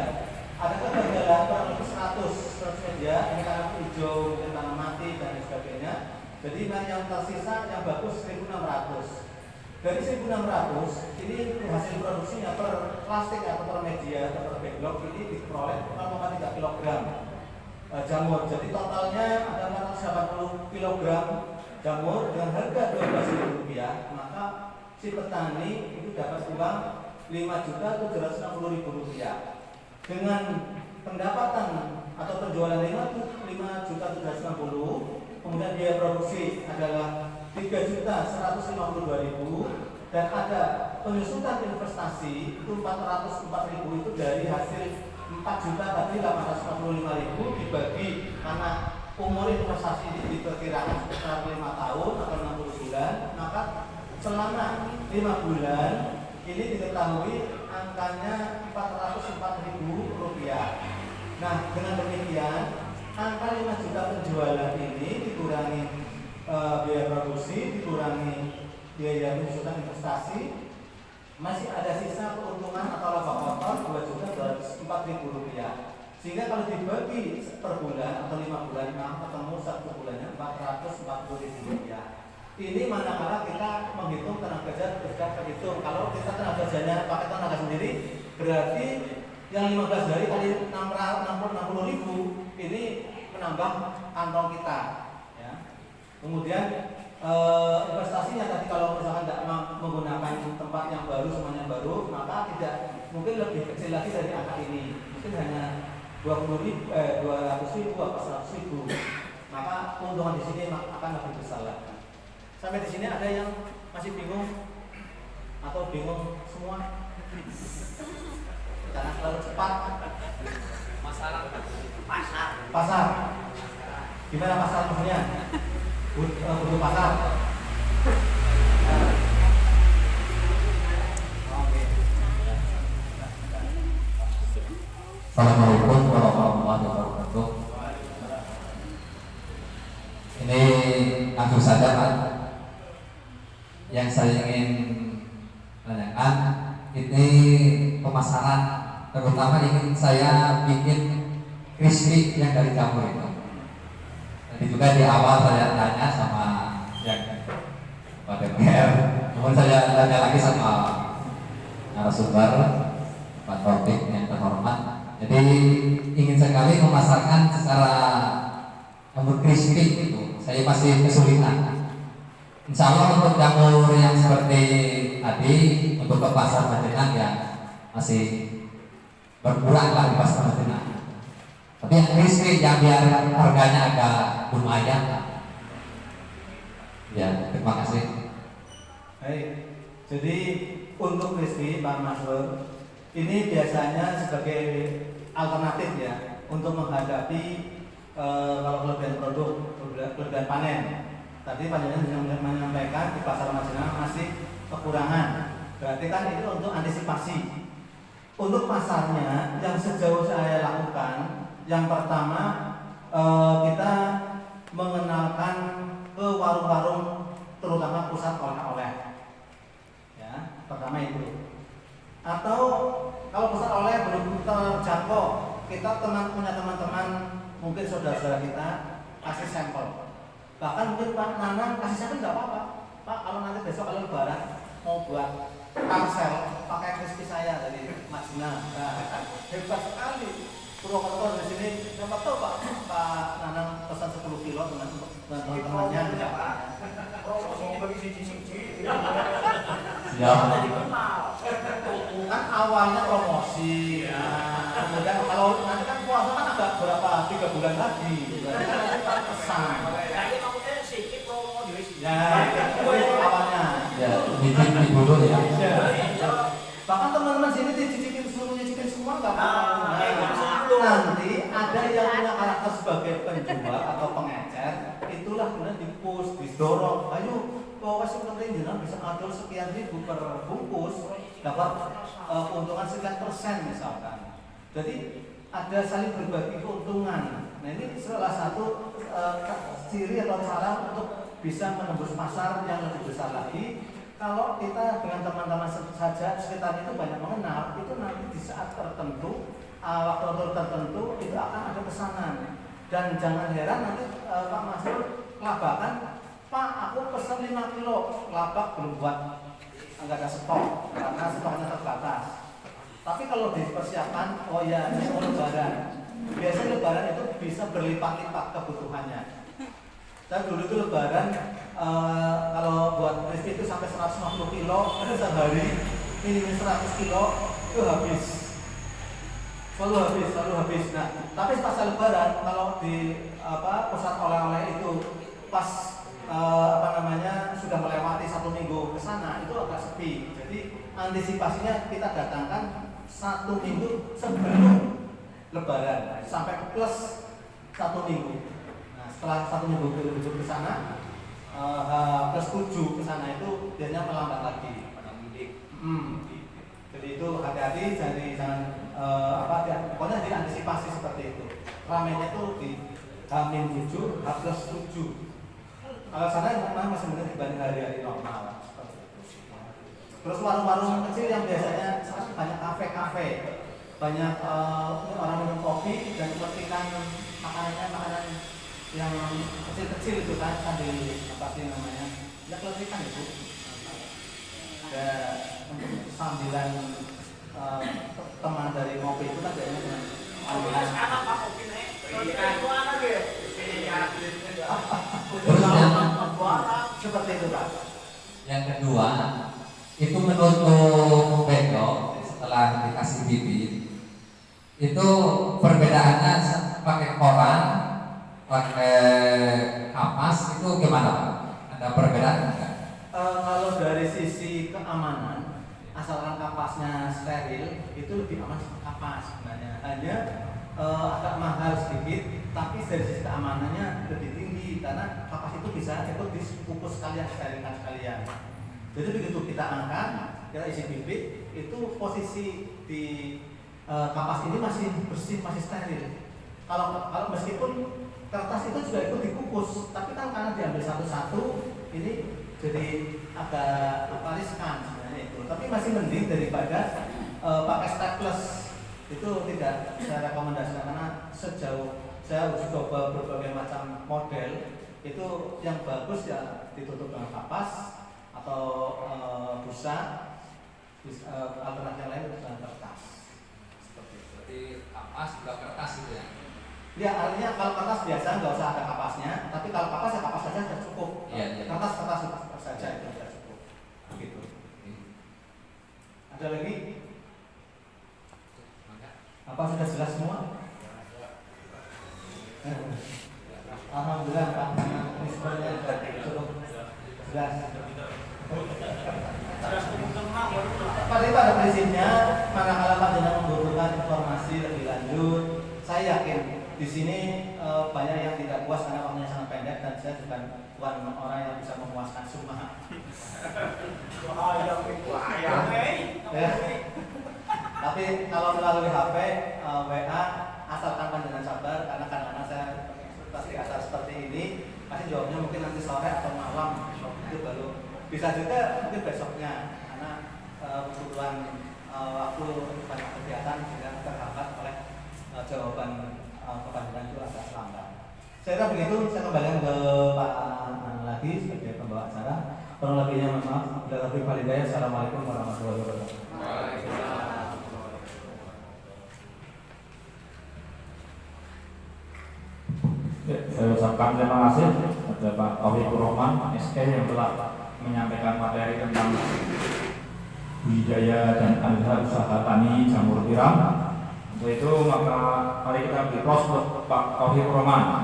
Speaker 2: Ada kegagalan kurang lebih 100 media, ini karena hijau, mungkin tanam mati dan sebagainya. Jadi yang tersisa yang bagus 1.600. Dari 1.600 ini hasil produksinya per plastik atau per media atau per backlog ini diperoleh 0,3 kg jamur. Jadi totalnya ada 480 kg jamur dengan harga Rp12.000, maka si petani itu dapat uang Rp5.760.000. Dengan pendapatan atau penjualan 5.760.000, kemudian biaya produksi adalah 3.152.000 dan ada penyusutan investasi itu 404.000 itu dari hasil 4.845.000 dibagi karena umur investasi ini diperkirakan sekitar 5 tahun atau 60 bulan, maka selama 5 bulan ini diketahui angkanya Rp404.000. Nah dengan demikian angka 5 juta penjualan ini dikurangi biaya produksi, dikurangi biaya penyusutan investasi, masih ada sisa keuntungan atau laba kotor Rp2.204.000. Sehingga kalau dibagi per bulan atau 5 bulan, ketemu 1 bulannya Rp440.000. Ini manakala kita menghitung tenaga kerja sudah terhitung. Kalau kita tenaga kerjanya pakai tenaga sendiri, berarti yang 15 hari kali 60.000 ini menambah kantong kita. Ya. Kemudian investasinya tadi kalau misalkan tidak menggunakan tempat yang baru, semuanya baru, maka tidak mungkin lebih kecil lagi dari angka ini. Mungkin hanya 200.000 atau 100.000. Maka keuntungan di sini akan lebih besar lagi. Sampai di sini ada yang masih bingung atau bingung semua? Karena terlalu cepat. Pasar. Gimana pasar maksudnya? Butuh pasar.
Speaker 5: Assalamualaikum warahmatullahi wabarakatuh. Ini langsung saja Pak, yang saya ingin tanyakan ini pemasaran, terutama ingin saya bikin crispy yang dari jamur itu. Tadi juga di awal saya tanya sama yang Pak DPR, namun saya tanya lagi sama narasumber Pak Taufik yang terhormat. Jadi ingin sekali memasarkan secara jamur crispy itu saya masih kesulitan. Insya Allah untuk jamur yang seperti tadi untuk ke pasar Majenang ya masih berkurang lah di pasar Majenang. Tapi yang crispy yang biar harganya agak lumayan lah. Ya, terima kasih.
Speaker 2: Baik, jadi untuk crispy Pak Masrur ini biasanya sebagai alternatif ya untuk menghadapi kalau kelebihan produk, kelebihan panen. Tadi panjenengan menyampaikan di pasar Majenang masih kekurangan. Berarti kan itu untuk antisipasi. Untuk pasarnya yang sejauh saya lakukan, yang pertama kita mengenalkan ke warung-warung terutama pusat oleh-oleh. Ya, pertama itu. Atau kalau pusat oleh belum terjangkau, kita punya teman-teman mungkin saudara-saudara kita kasih sampel. Bahkan mungkin Pak Nanang kasih sampel nggak apa-apa. Pak, kalau nanti besok kalau lebaran mau buat parsel pakai crispy saya dari Majenang. Nah, hebat sekali. Purwokerto di sini. Siapa tahu Pak Nanang pesan 10 kilo dengan teman-temannya.
Speaker 5: Siap.
Speaker 2: Kan awalnya promosi. Nah, kemudian kalau nanti kan puasa kan agak berapa 3 bulan lagi. Berarti kan nanti Pak pesan. Ya, itu awalnya.
Speaker 5: Ya, bikin dulu ya.
Speaker 2: Bahkan teman-teman sini dicicipin suruh nyicipin semua nggak apa-apa. Nanti ada yang punya karakter sebagai penjual atau pengecer, itulah kemudian di-push, didorong. Ayo, pokoknya seperti jenang bisa atur sekian ribu per bungkus, dapat keuntungan sekian persen misalkan. Jadi ada saling berbagi keuntungan. Nah ini salah satu ciri atau cara untuk bisa menembus pasar yang lebih besar lagi. Kalau kita dengan teman-teman saja sekitar itu banyak mengenal, itu nanti di saat tertentu, waktu tertentu itu akan ada pesanan. Dan jangan heran nanti Pak Masrur labakan, Pak aku pesan 5 kilo, labak belum buat, nggak ada stok karena stoknya terbatas. Tapi kalau dipersiapkan, oh ya ini mau lebaran, biasanya lebaran itu bisa berlipat-lipat kebutuhannya. Dan dulu itu lebaran kalau buat crispy itu sampai 150 kilo sehari, minimal 100 kilo itu habis, selalu habis. Nah, tapi pas lebaran kalau di pusat oleh-oleh itu pas sudah melewati 1 minggu ke sana itu agak sepi. Jadi antisipasinya kita datangkan 1 minggu sebelum lebaran sampai plus 1 minggu. Setelah 1 minggu ke sana, plus 7 ke sana itu biasanya melambat lagi. Jadi itu hati-hati, jangan pokoknya diantisipasi seperti itu. Ramenya itu di H-7, H+7. Kalau sana memang masih mungkin dibanding hari-hari normal. Terus warung-warung kecil yang biasanya sekarang banyak kafe-kafe, banyak orang minum kopi dan kepentingan makanan yang kecil-kecil itu kan di apa sih namanya? Ya keletikan itu. Ada sambilan teman dari kopi itu kan biasanya sambilan. Seperti itu Pak.
Speaker 5: Yang kedua itu menutup beko setelah dikasih bibit itu perbedaannya pakai koran, pakai kapas itu gimana Pak? Ada perbedaan enggak?
Speaker 2: Kalau dari sisi keamanan, asalkan kapasnya steril itu lebih aman kapas sebenarnya. Hanya agak mahal sedikit, tapi dari sisi keamanannya lebih tinggi karena kapas itu bisa ikut dikukus sekalian, sterilkan sekalian. Jadi begitu kita angkat, kita isi bibit, itu posisi di kapas ini masih bersih, masih steril. Kalau meskipun kertas itu juga ikut dikukus, tapi kan karena diambil satu-satu, ini jadi agak riskan sebenarnya itu. Tapi masih mending daripada pakai staples. Itu tidak saya rekomendasikan karena sejauh saya uji coba berbagai macam model itu yang bagus ya ditutup dengan kapas atau busa, alternatif yang lain dengan kertas.
Speaker 5: Seperti kapas juga kertas gitu ya.
Speaker 2: Ya artinya kalau kertas biasa nggak usah ada kapasnya, tapi kalau kapas ya kapas saja sudah cukup.
Speaker 5: Iya, iya.
Speaker 2: Kertas saja itu sudah cukup. Gitu. Ada lagi? Apa sudah jelas semua? Alhamdulillah Pak, nisbahnya cukup jelas. Pada itu ada prinsipnya, manakala panjenengan membutuhkan informasi lebih lanjut, saya yakin di sini banyak yang tidak puas karena waktunya sangat pendek dan saya bukan orang yang bisa memuaskan semua. Ya. Tapi kalau melalui HP, WA, asalkan panjenengan sabar karena kadang-kadang saya pasti asal seperti ini, pasti jawabnya mungkin nanti sore atau malam itu baru bisa juga mungkin besoknya karena kebutuhan waktu banyak kegiatan sehingga terhambat oleh jawaban kepanjangan itu agak lambat. Saya kira begitu, saya kembalikan ke Pak Nana lagi sebagai pembawa acara. Kurang lebihnya mohon maaf. Bila lebih walidayah, assalamualaikum warahmatullahi wabarakatuh.
Speaker 1: Ya, saya ucapkan terima kasih kepada Pak Taufikur Rahman SK yang telah menyampaikan materi tentang budidaya dan alih usaha tani jamur tiram. Untuk itu maka mari kita beri aplaus untuk Pak Taufikur Rahman.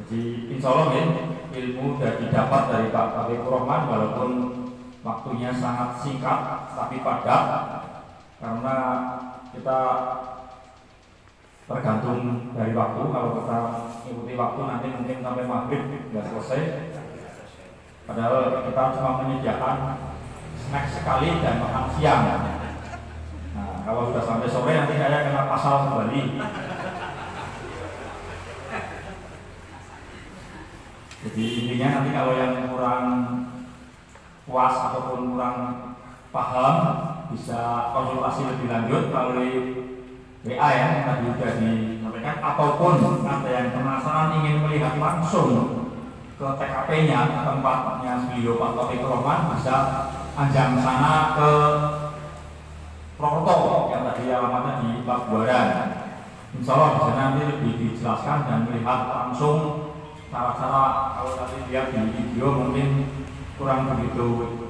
Speaker 1: Jadi insya Allah ya, ilmu sudah didapat dari Pak Taufikur Rahman walaupun waktunya sangat singkat tapi padat karena kita tergantung dari waktu. Kalau kita ikuti waktu nanti mungkin sampai maghrib nggak selesai. Padahal kita cuma menyediakan snack sekali dan makan siang. Nah, kalau sudah sampai sore nanti saya kena pasal kembali. Jadi intinya nanti kalau yang kurang puas ataupun kurang paham bisa konsultasi lebih lanjut melalui WA ya yang tadi sudah disampaikan, ataupun ada yang penasaran ingin melihat langsung ke TKP-nya tempatnya beliau Pak Taufikur Rahman bisa anjang sana ke Prokerto yang tadi alamatnya di Pabuaran. Insya Allah di sana nanti lebih dijelaskan dan melihat langsung cara-cara. Kalau tadi lihat di video mungkin kurang begitu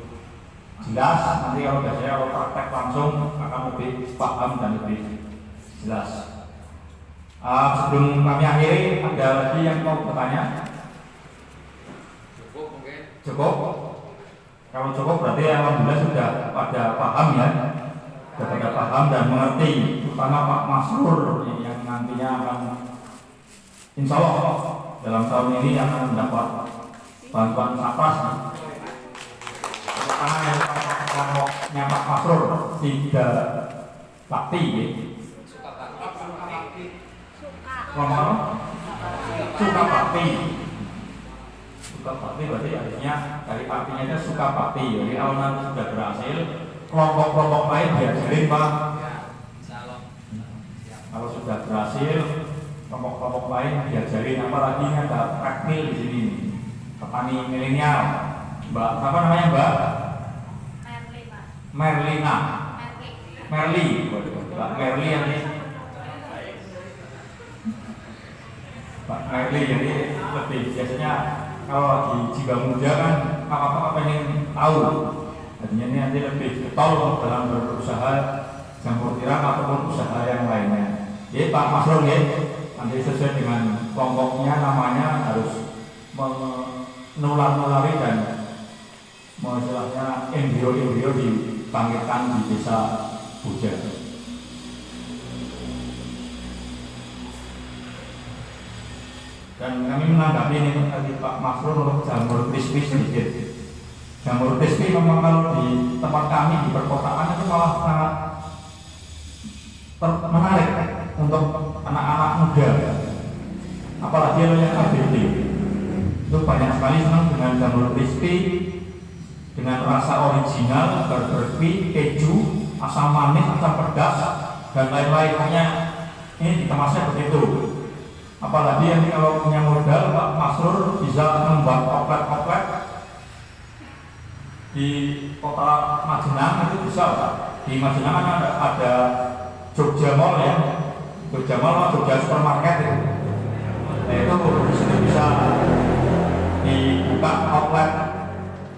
Speaker 1: jelas, nanti kalau biasanya kalau praktek langsung akan lebih paham dan lebih jelas. Sebelum kami akhiri, ada lagi yang mau bertanya?
Speaker 3: Cukup mungkin.
Speaker 1: Cukup? Kalau cukup berarti alhamdulillah sudah pada paham ya, sudah pada paham dan mengerti, terutama Pak Masrur yang nantinya akan insya Allah dalam tahun ini akan mendapat bantuan sapras. Karena yang kelompoknya Pak Masrur tidak bakti ya. Kelompok suka bakti. Suka bakti berarti artinya dari artinya itu suka bakti. Jadi awalnya sudah berhasil, kelompok-kelompok lain diajarin Pak. Kalau sudah berhasil, kelompok-kelompok lain diajarin, apalagi ada praktil di sini. Petani milenial, Mbak, apa namanya Mbak? Merlina. Merli, Mbak Merli yang ini. Mbak Merli jadi lebih biasanya kalau di jiwa muda kan apa-apa pengen tahu. Artinya ini nanti lebih getol dalam berusaha jamur tiram ataupun usaha yang lainnya. Jadi Pak Masrur ya, nanti sesuai dengan kelompoknya namanya harus menular-nulari dan istilahnya embrio-embrio dibangkitkan di desa Buja. Dan kami menanggapi ini tadi Pak Masrur jamur crispy sedikit. Jamur crispy memang kalau di tempat kami di perkotaan itu malah sangat menarik untuk anak-anak muda. Apalagi yang ABD itu banyak sekali senang dengan jamur crispy dengan rasa original, berberwi, keju, asam manis, asam pedas dan lain-lain. Hanya ini dikemasnya begitu. Apalagi yang kalau punya modal Pak Masrur bisa membuat outlet-outlet di kota Majenang itu bisa Pak. di Majenangan ada Jogja Mall ya, Jogja Mall, Jogja Supermarket itu. Nah, itu di situ bisa dibuka outlet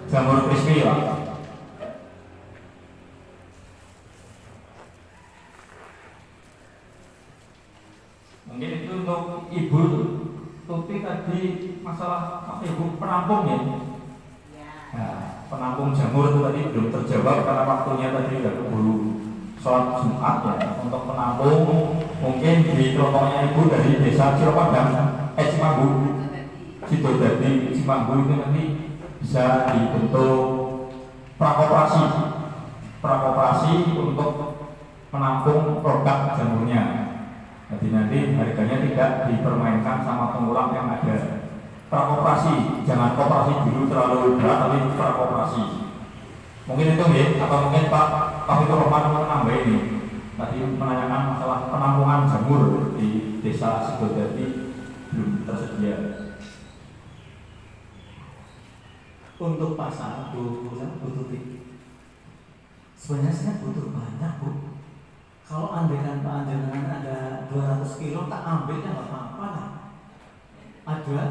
Speaker 1: jamur crispy Pak. Mungkin itu untuk Ibu Tuti tadi masalah Ibu penampung ya. Nah, penampung jamur itu tadi belum terjawab karena waktunya tadi udah keburu sholat Jumat ya. Untuk penampung mungkin di kelompoknya Ibu dari desa Ciropadang, Cimanggu, Sidodadi, Cimanggu itu nanti bisa dibentuk prakoperasi untuk menampung produk jamurnya. Jadi nanti harganya tidak dipermainkan sama pengulang yang ada. Prakoperasi, jangan koperasi dulu terlalu berat, tapi prakoperasi. Mungkin itu ya, atau mungkin Pak Fitur Rahman menambah ini. Tadi menanyakan masalah penampungan jamur di desa Sidodadi belum tersedia.
Speaker 2: Untuk pasar Bu Tuti, sebenarnya saya butuh banyak Bu. Kalau andaikan Pak Anjangan ada 200 kilo, tak ambilnya nggak apa-apa lah. Ada.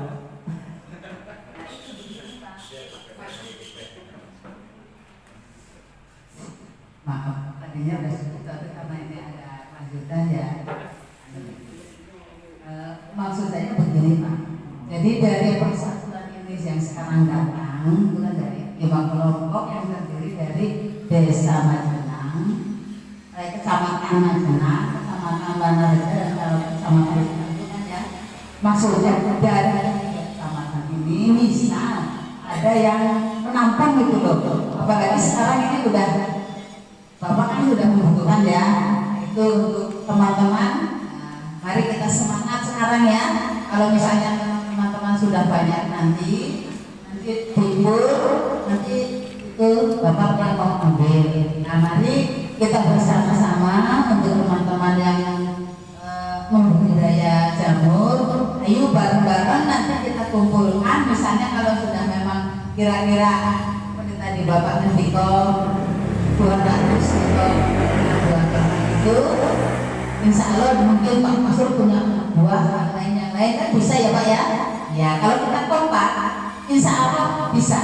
Speaker 6: Maaf, tadinya udah sebut tapi karena ini ada lanjutan ya. Maksud saya begini Pak. Jadi dari persatuan ini yang sekarang datang, bukan dari 5 kelompok yang terdiri dari Desa Majenang, Kecamatan Majenang, Kecamatan Banareja, dan Kecamatan Cianjur ya. Maksudnya dari kecamatan ini misal ada yang menampung gitu loh. Apalagi sekarang ini udah Bapak kan sudah membutuhkan ya. Itu untuk teman-teman. Nah, mari kita semangat sekarang ya. Kalau misalnya teman-teman sudah banyak nanti timbul nanti itu Bapak yang mau ambil. Nah, mari kita bersama-sama untuk teman-teman yang membudidaya jamur, ayo bareng-bareng nanti kita kumpulkan. Misalnya kalau sudah memang kira-kira seperti tadi Bapak ngendiko 200 kilo itu, insya Allah mungkin Pak Masur punya buah yang lain kan bisa ya Pak ya. Ya kalau kita kompak, insya Allah bisa.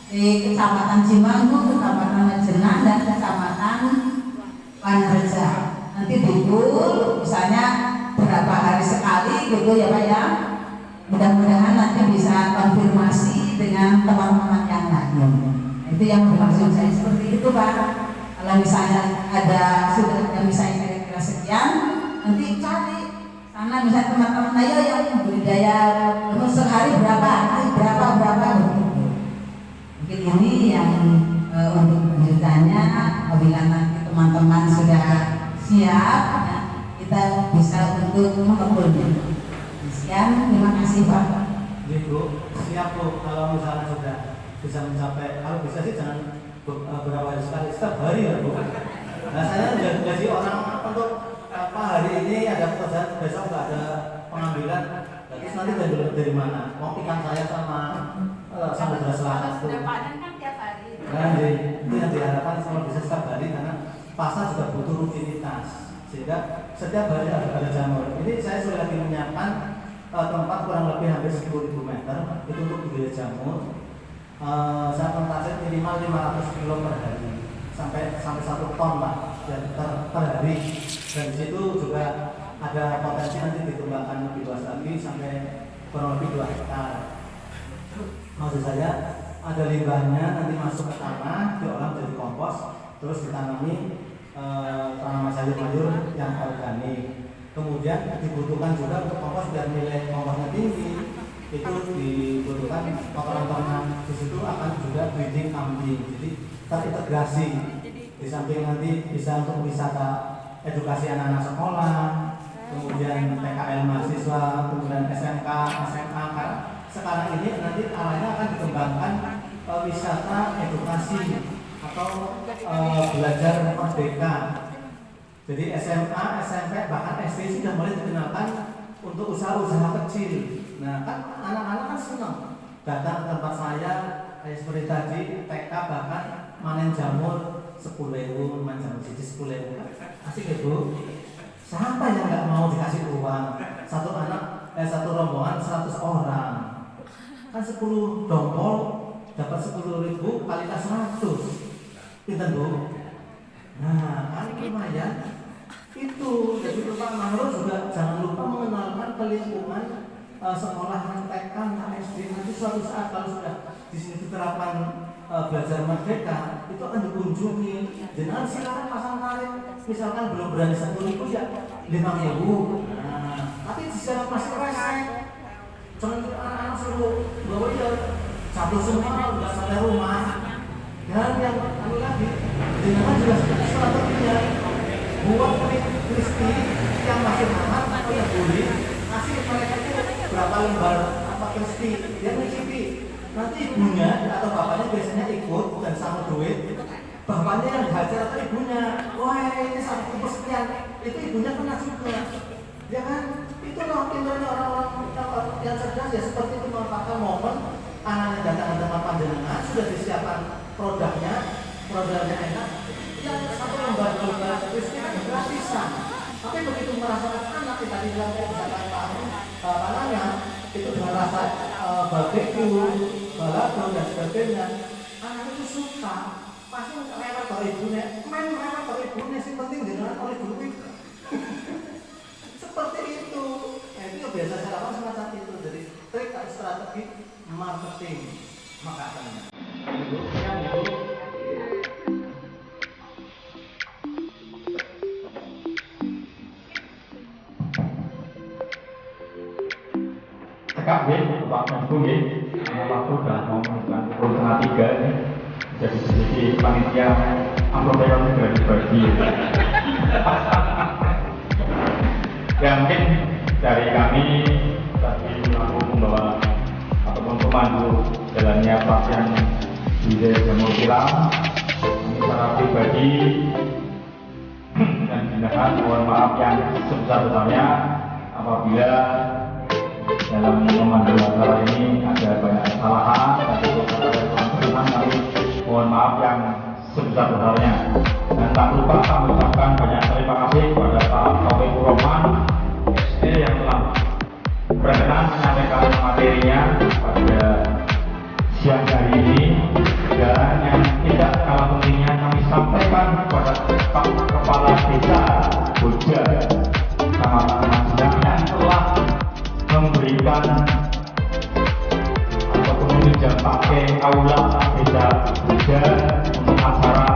Speaker 6: Di Kecamatan Cimanggu, Kecamatan Majenang, dan Kecamatan Banareja. Nanti dibul, misalnya berapa hari sekali gitu ya Pak ya. Mudah-mudahan nanti bisa konfirmasi dengan teman-teman yang lain. Itu yang bermaksud saya seperti itu Pak. Kalau misalnya sudah ada misalnya kira-kira sekian, nanti cari sana misalnya teman-teman ayo yang budidaya sehari berapa begitu. Mungkin ini yang untuk lanjutannya apabila nanti teman-teman sudah siap ya, kita bisa untuk mengumpulnya. Sekian, terima kasih Pak.
Speaker 2: Ibu, siap Bu. Kalau misalnya sudah bisa mencapai, kalau bisa sih jangan beberapa hari sekali, setiap hari ya Bu. Nah saya udah gaji orang untuk apa hari ini ada pekerjaan, besok nggak ada pengambilan. Terus nanti dari mana? Mau ikan saya sama Samudra Selatan tuh.
Speaker 6: Kan tiap hari.
Speaker 2: Nah, itu yang diharapkan kalau bisa setiap hari karena pasar juga butuh rutinitas sehingga setiap hari ada jamur. Ini saya sudah lagi menyiapkan tempat kurang lebih hampir 10.000 meter itu untuk budidaya jamur. Saya mentarget minimal 500 kilo per hari sampai 1 ton lah per hari. Dan di situ juga ada potensi nanti dikembangkan lebih luas lagi sampai kurang lebih 2 hektar. Maksud saya ada limbahnya nanti masuk ke tanah, diolah jadi kompos, terus ditanami tanaman sayur-mayur yang organik. Kemudian dibutuhkan juga untuk kompos biar nilai komposnya tinggi. Itu dibutuhkan kotoran ternak. Di situ akan juga breeding kambing. Jadi terintegrasi. Di samping nanti bisa untuk wisata edukasi anak-anak sekolah, kemudian PKL mahasiswa, kemudian SMK, SMA. Sekarang ini nanti arahnya akan dikembangkan wisata edukasi atau belajar merdeka. Jadi SMA, SMP, bahkan SD sudah mulai dikenalkan untuk usaha-usaha kecil. Nah kan anak-anak kan senang datang ke tempat saya seperti tadi TK bahkan manen jamur 10.000, manen jamur sekuler. Asik ya Bu? Siapa yang nggak mau dikasih uang? Satu rombongan 100 orang. Kan 10 dompol dapat 10.000 kalikan 100. Pinten Bu? Nah, kan lumayan. Itu jadi Pak Mangrul juga jangan lupa mengenalkan ke lingkungan sekolah TK, SD. Nanti suatu saat kalau sudah di sini diterapkan belajar merdeka, itu akan dikunjungi. Jangan silakan pasang tarif. Misalkan belum berani 1.000 ya 5.000. Nah, tapi di sana masih resek. Jangan anak-anak suruh bawa ya satu semua udah sampai rumah. Dan yang lagi, jangan juga strateginya buat crispy yang masih hangat atau yang boleh kasih mereka itu berapa lembar apa crispy dia mencicipi. Nanti ibunya atau bapaknya biasanya ikut dan sama duit. Bapaknya yang dihajar atau ibunya, wah ini 1 sekian, itu ibunya kena juga. Ya kan? Itu loh pintarnya orang-orang yang cerdas ya seperti itu, memanfaatkan momen anaknya datang ke tempat panjenengan, sudah disiapkan produknya enak. Yang 1 lembar crispy kan gratisan. Tapi begitu merasakan anak kita bilang misalkan bapaknya itu dengan rasa barbeque, balado dan sebagainya, anak itu suka. Pasti lewat dari ibunya, lewat dari ibunya sih penting dengan oleh duit. Seperti itu. Nah, itu biasa saya lakukan semacam itu. Jadi trik atau strategi marketing makanya.
Speaker 1: Cekak ya, Pak Menko ya, waktu udah mau menunjukkan pukul 2:30 ini. Jadi panitia amplopnya sudah dibagi. Ya mungkin dari kami tadi mampu membawa ataupun pemandu jalannya pelatihan di Jamur Tiram. Secara pribadi dan tindakan mohon maaf yang sebesar-besarnya apabila dalam memandu acara ini ada banyak kesalahan dan untuk teman-teman kami mohon maaf yang sebesar-besarnya. Dan tak lupa kami ucapkan banyak terima kasih kepada Pak Taufik Roman SD yang telah berkenan menyampaikan materinya pada siang hari ini. Dan yang tidak kalah pentingnya kami sampaikan kepada Pak Kepala Desa Boja Kecamatan Majenang yang telah memberikan ataupun meminjam pakai aula desa Boja untuk acara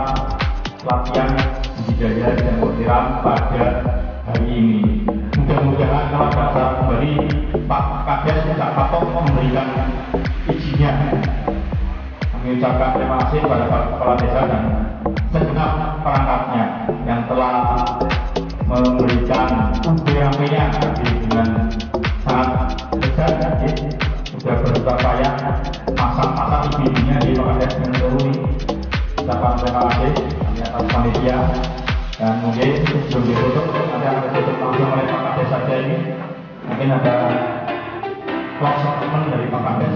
Speaker 1: pelatihan budidaya jamur tiram pada hari ini. Mudah-mudahan kalau ada acara kembali Pak Kades tidak kapok memberikan izinnya. Kami ucapkan terima kasih kepada Pak Kepala Desa dan segenap perangkatnya yang telah memberikan UBAP-nya dengan sangat besar, sudah bersusah payah masak-masak ibu-ibunya di Pak Kades mendahului. Ucapan terima kasih atas panitia dan mungkin sebelum ditutup nanti akan ditutup langsung oleh Pak Kades saja ini. Mungkin ada closing statement dari Pak Kades.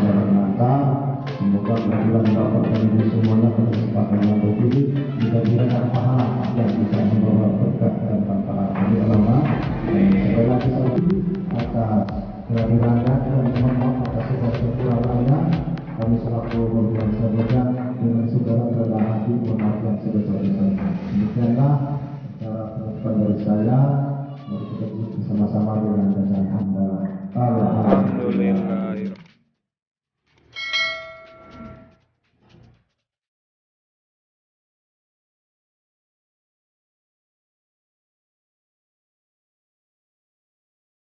Speaker 4: Semoga berjalan dapat dari semuanya pada kesempatan yang berbeda kita berikan pahala yang bisa membawa berkah dan manfaat bagi ulama. Sekali lagi atas kehadirannya dan mohon maaf atas segala kekurangannya. Kami selaku pimpinan sahaja dengan segala kerendahan hati mohon maaf yang sebesar-besarnya. Demikianlah cara penutupan dari saya. Mari kita bersama-sama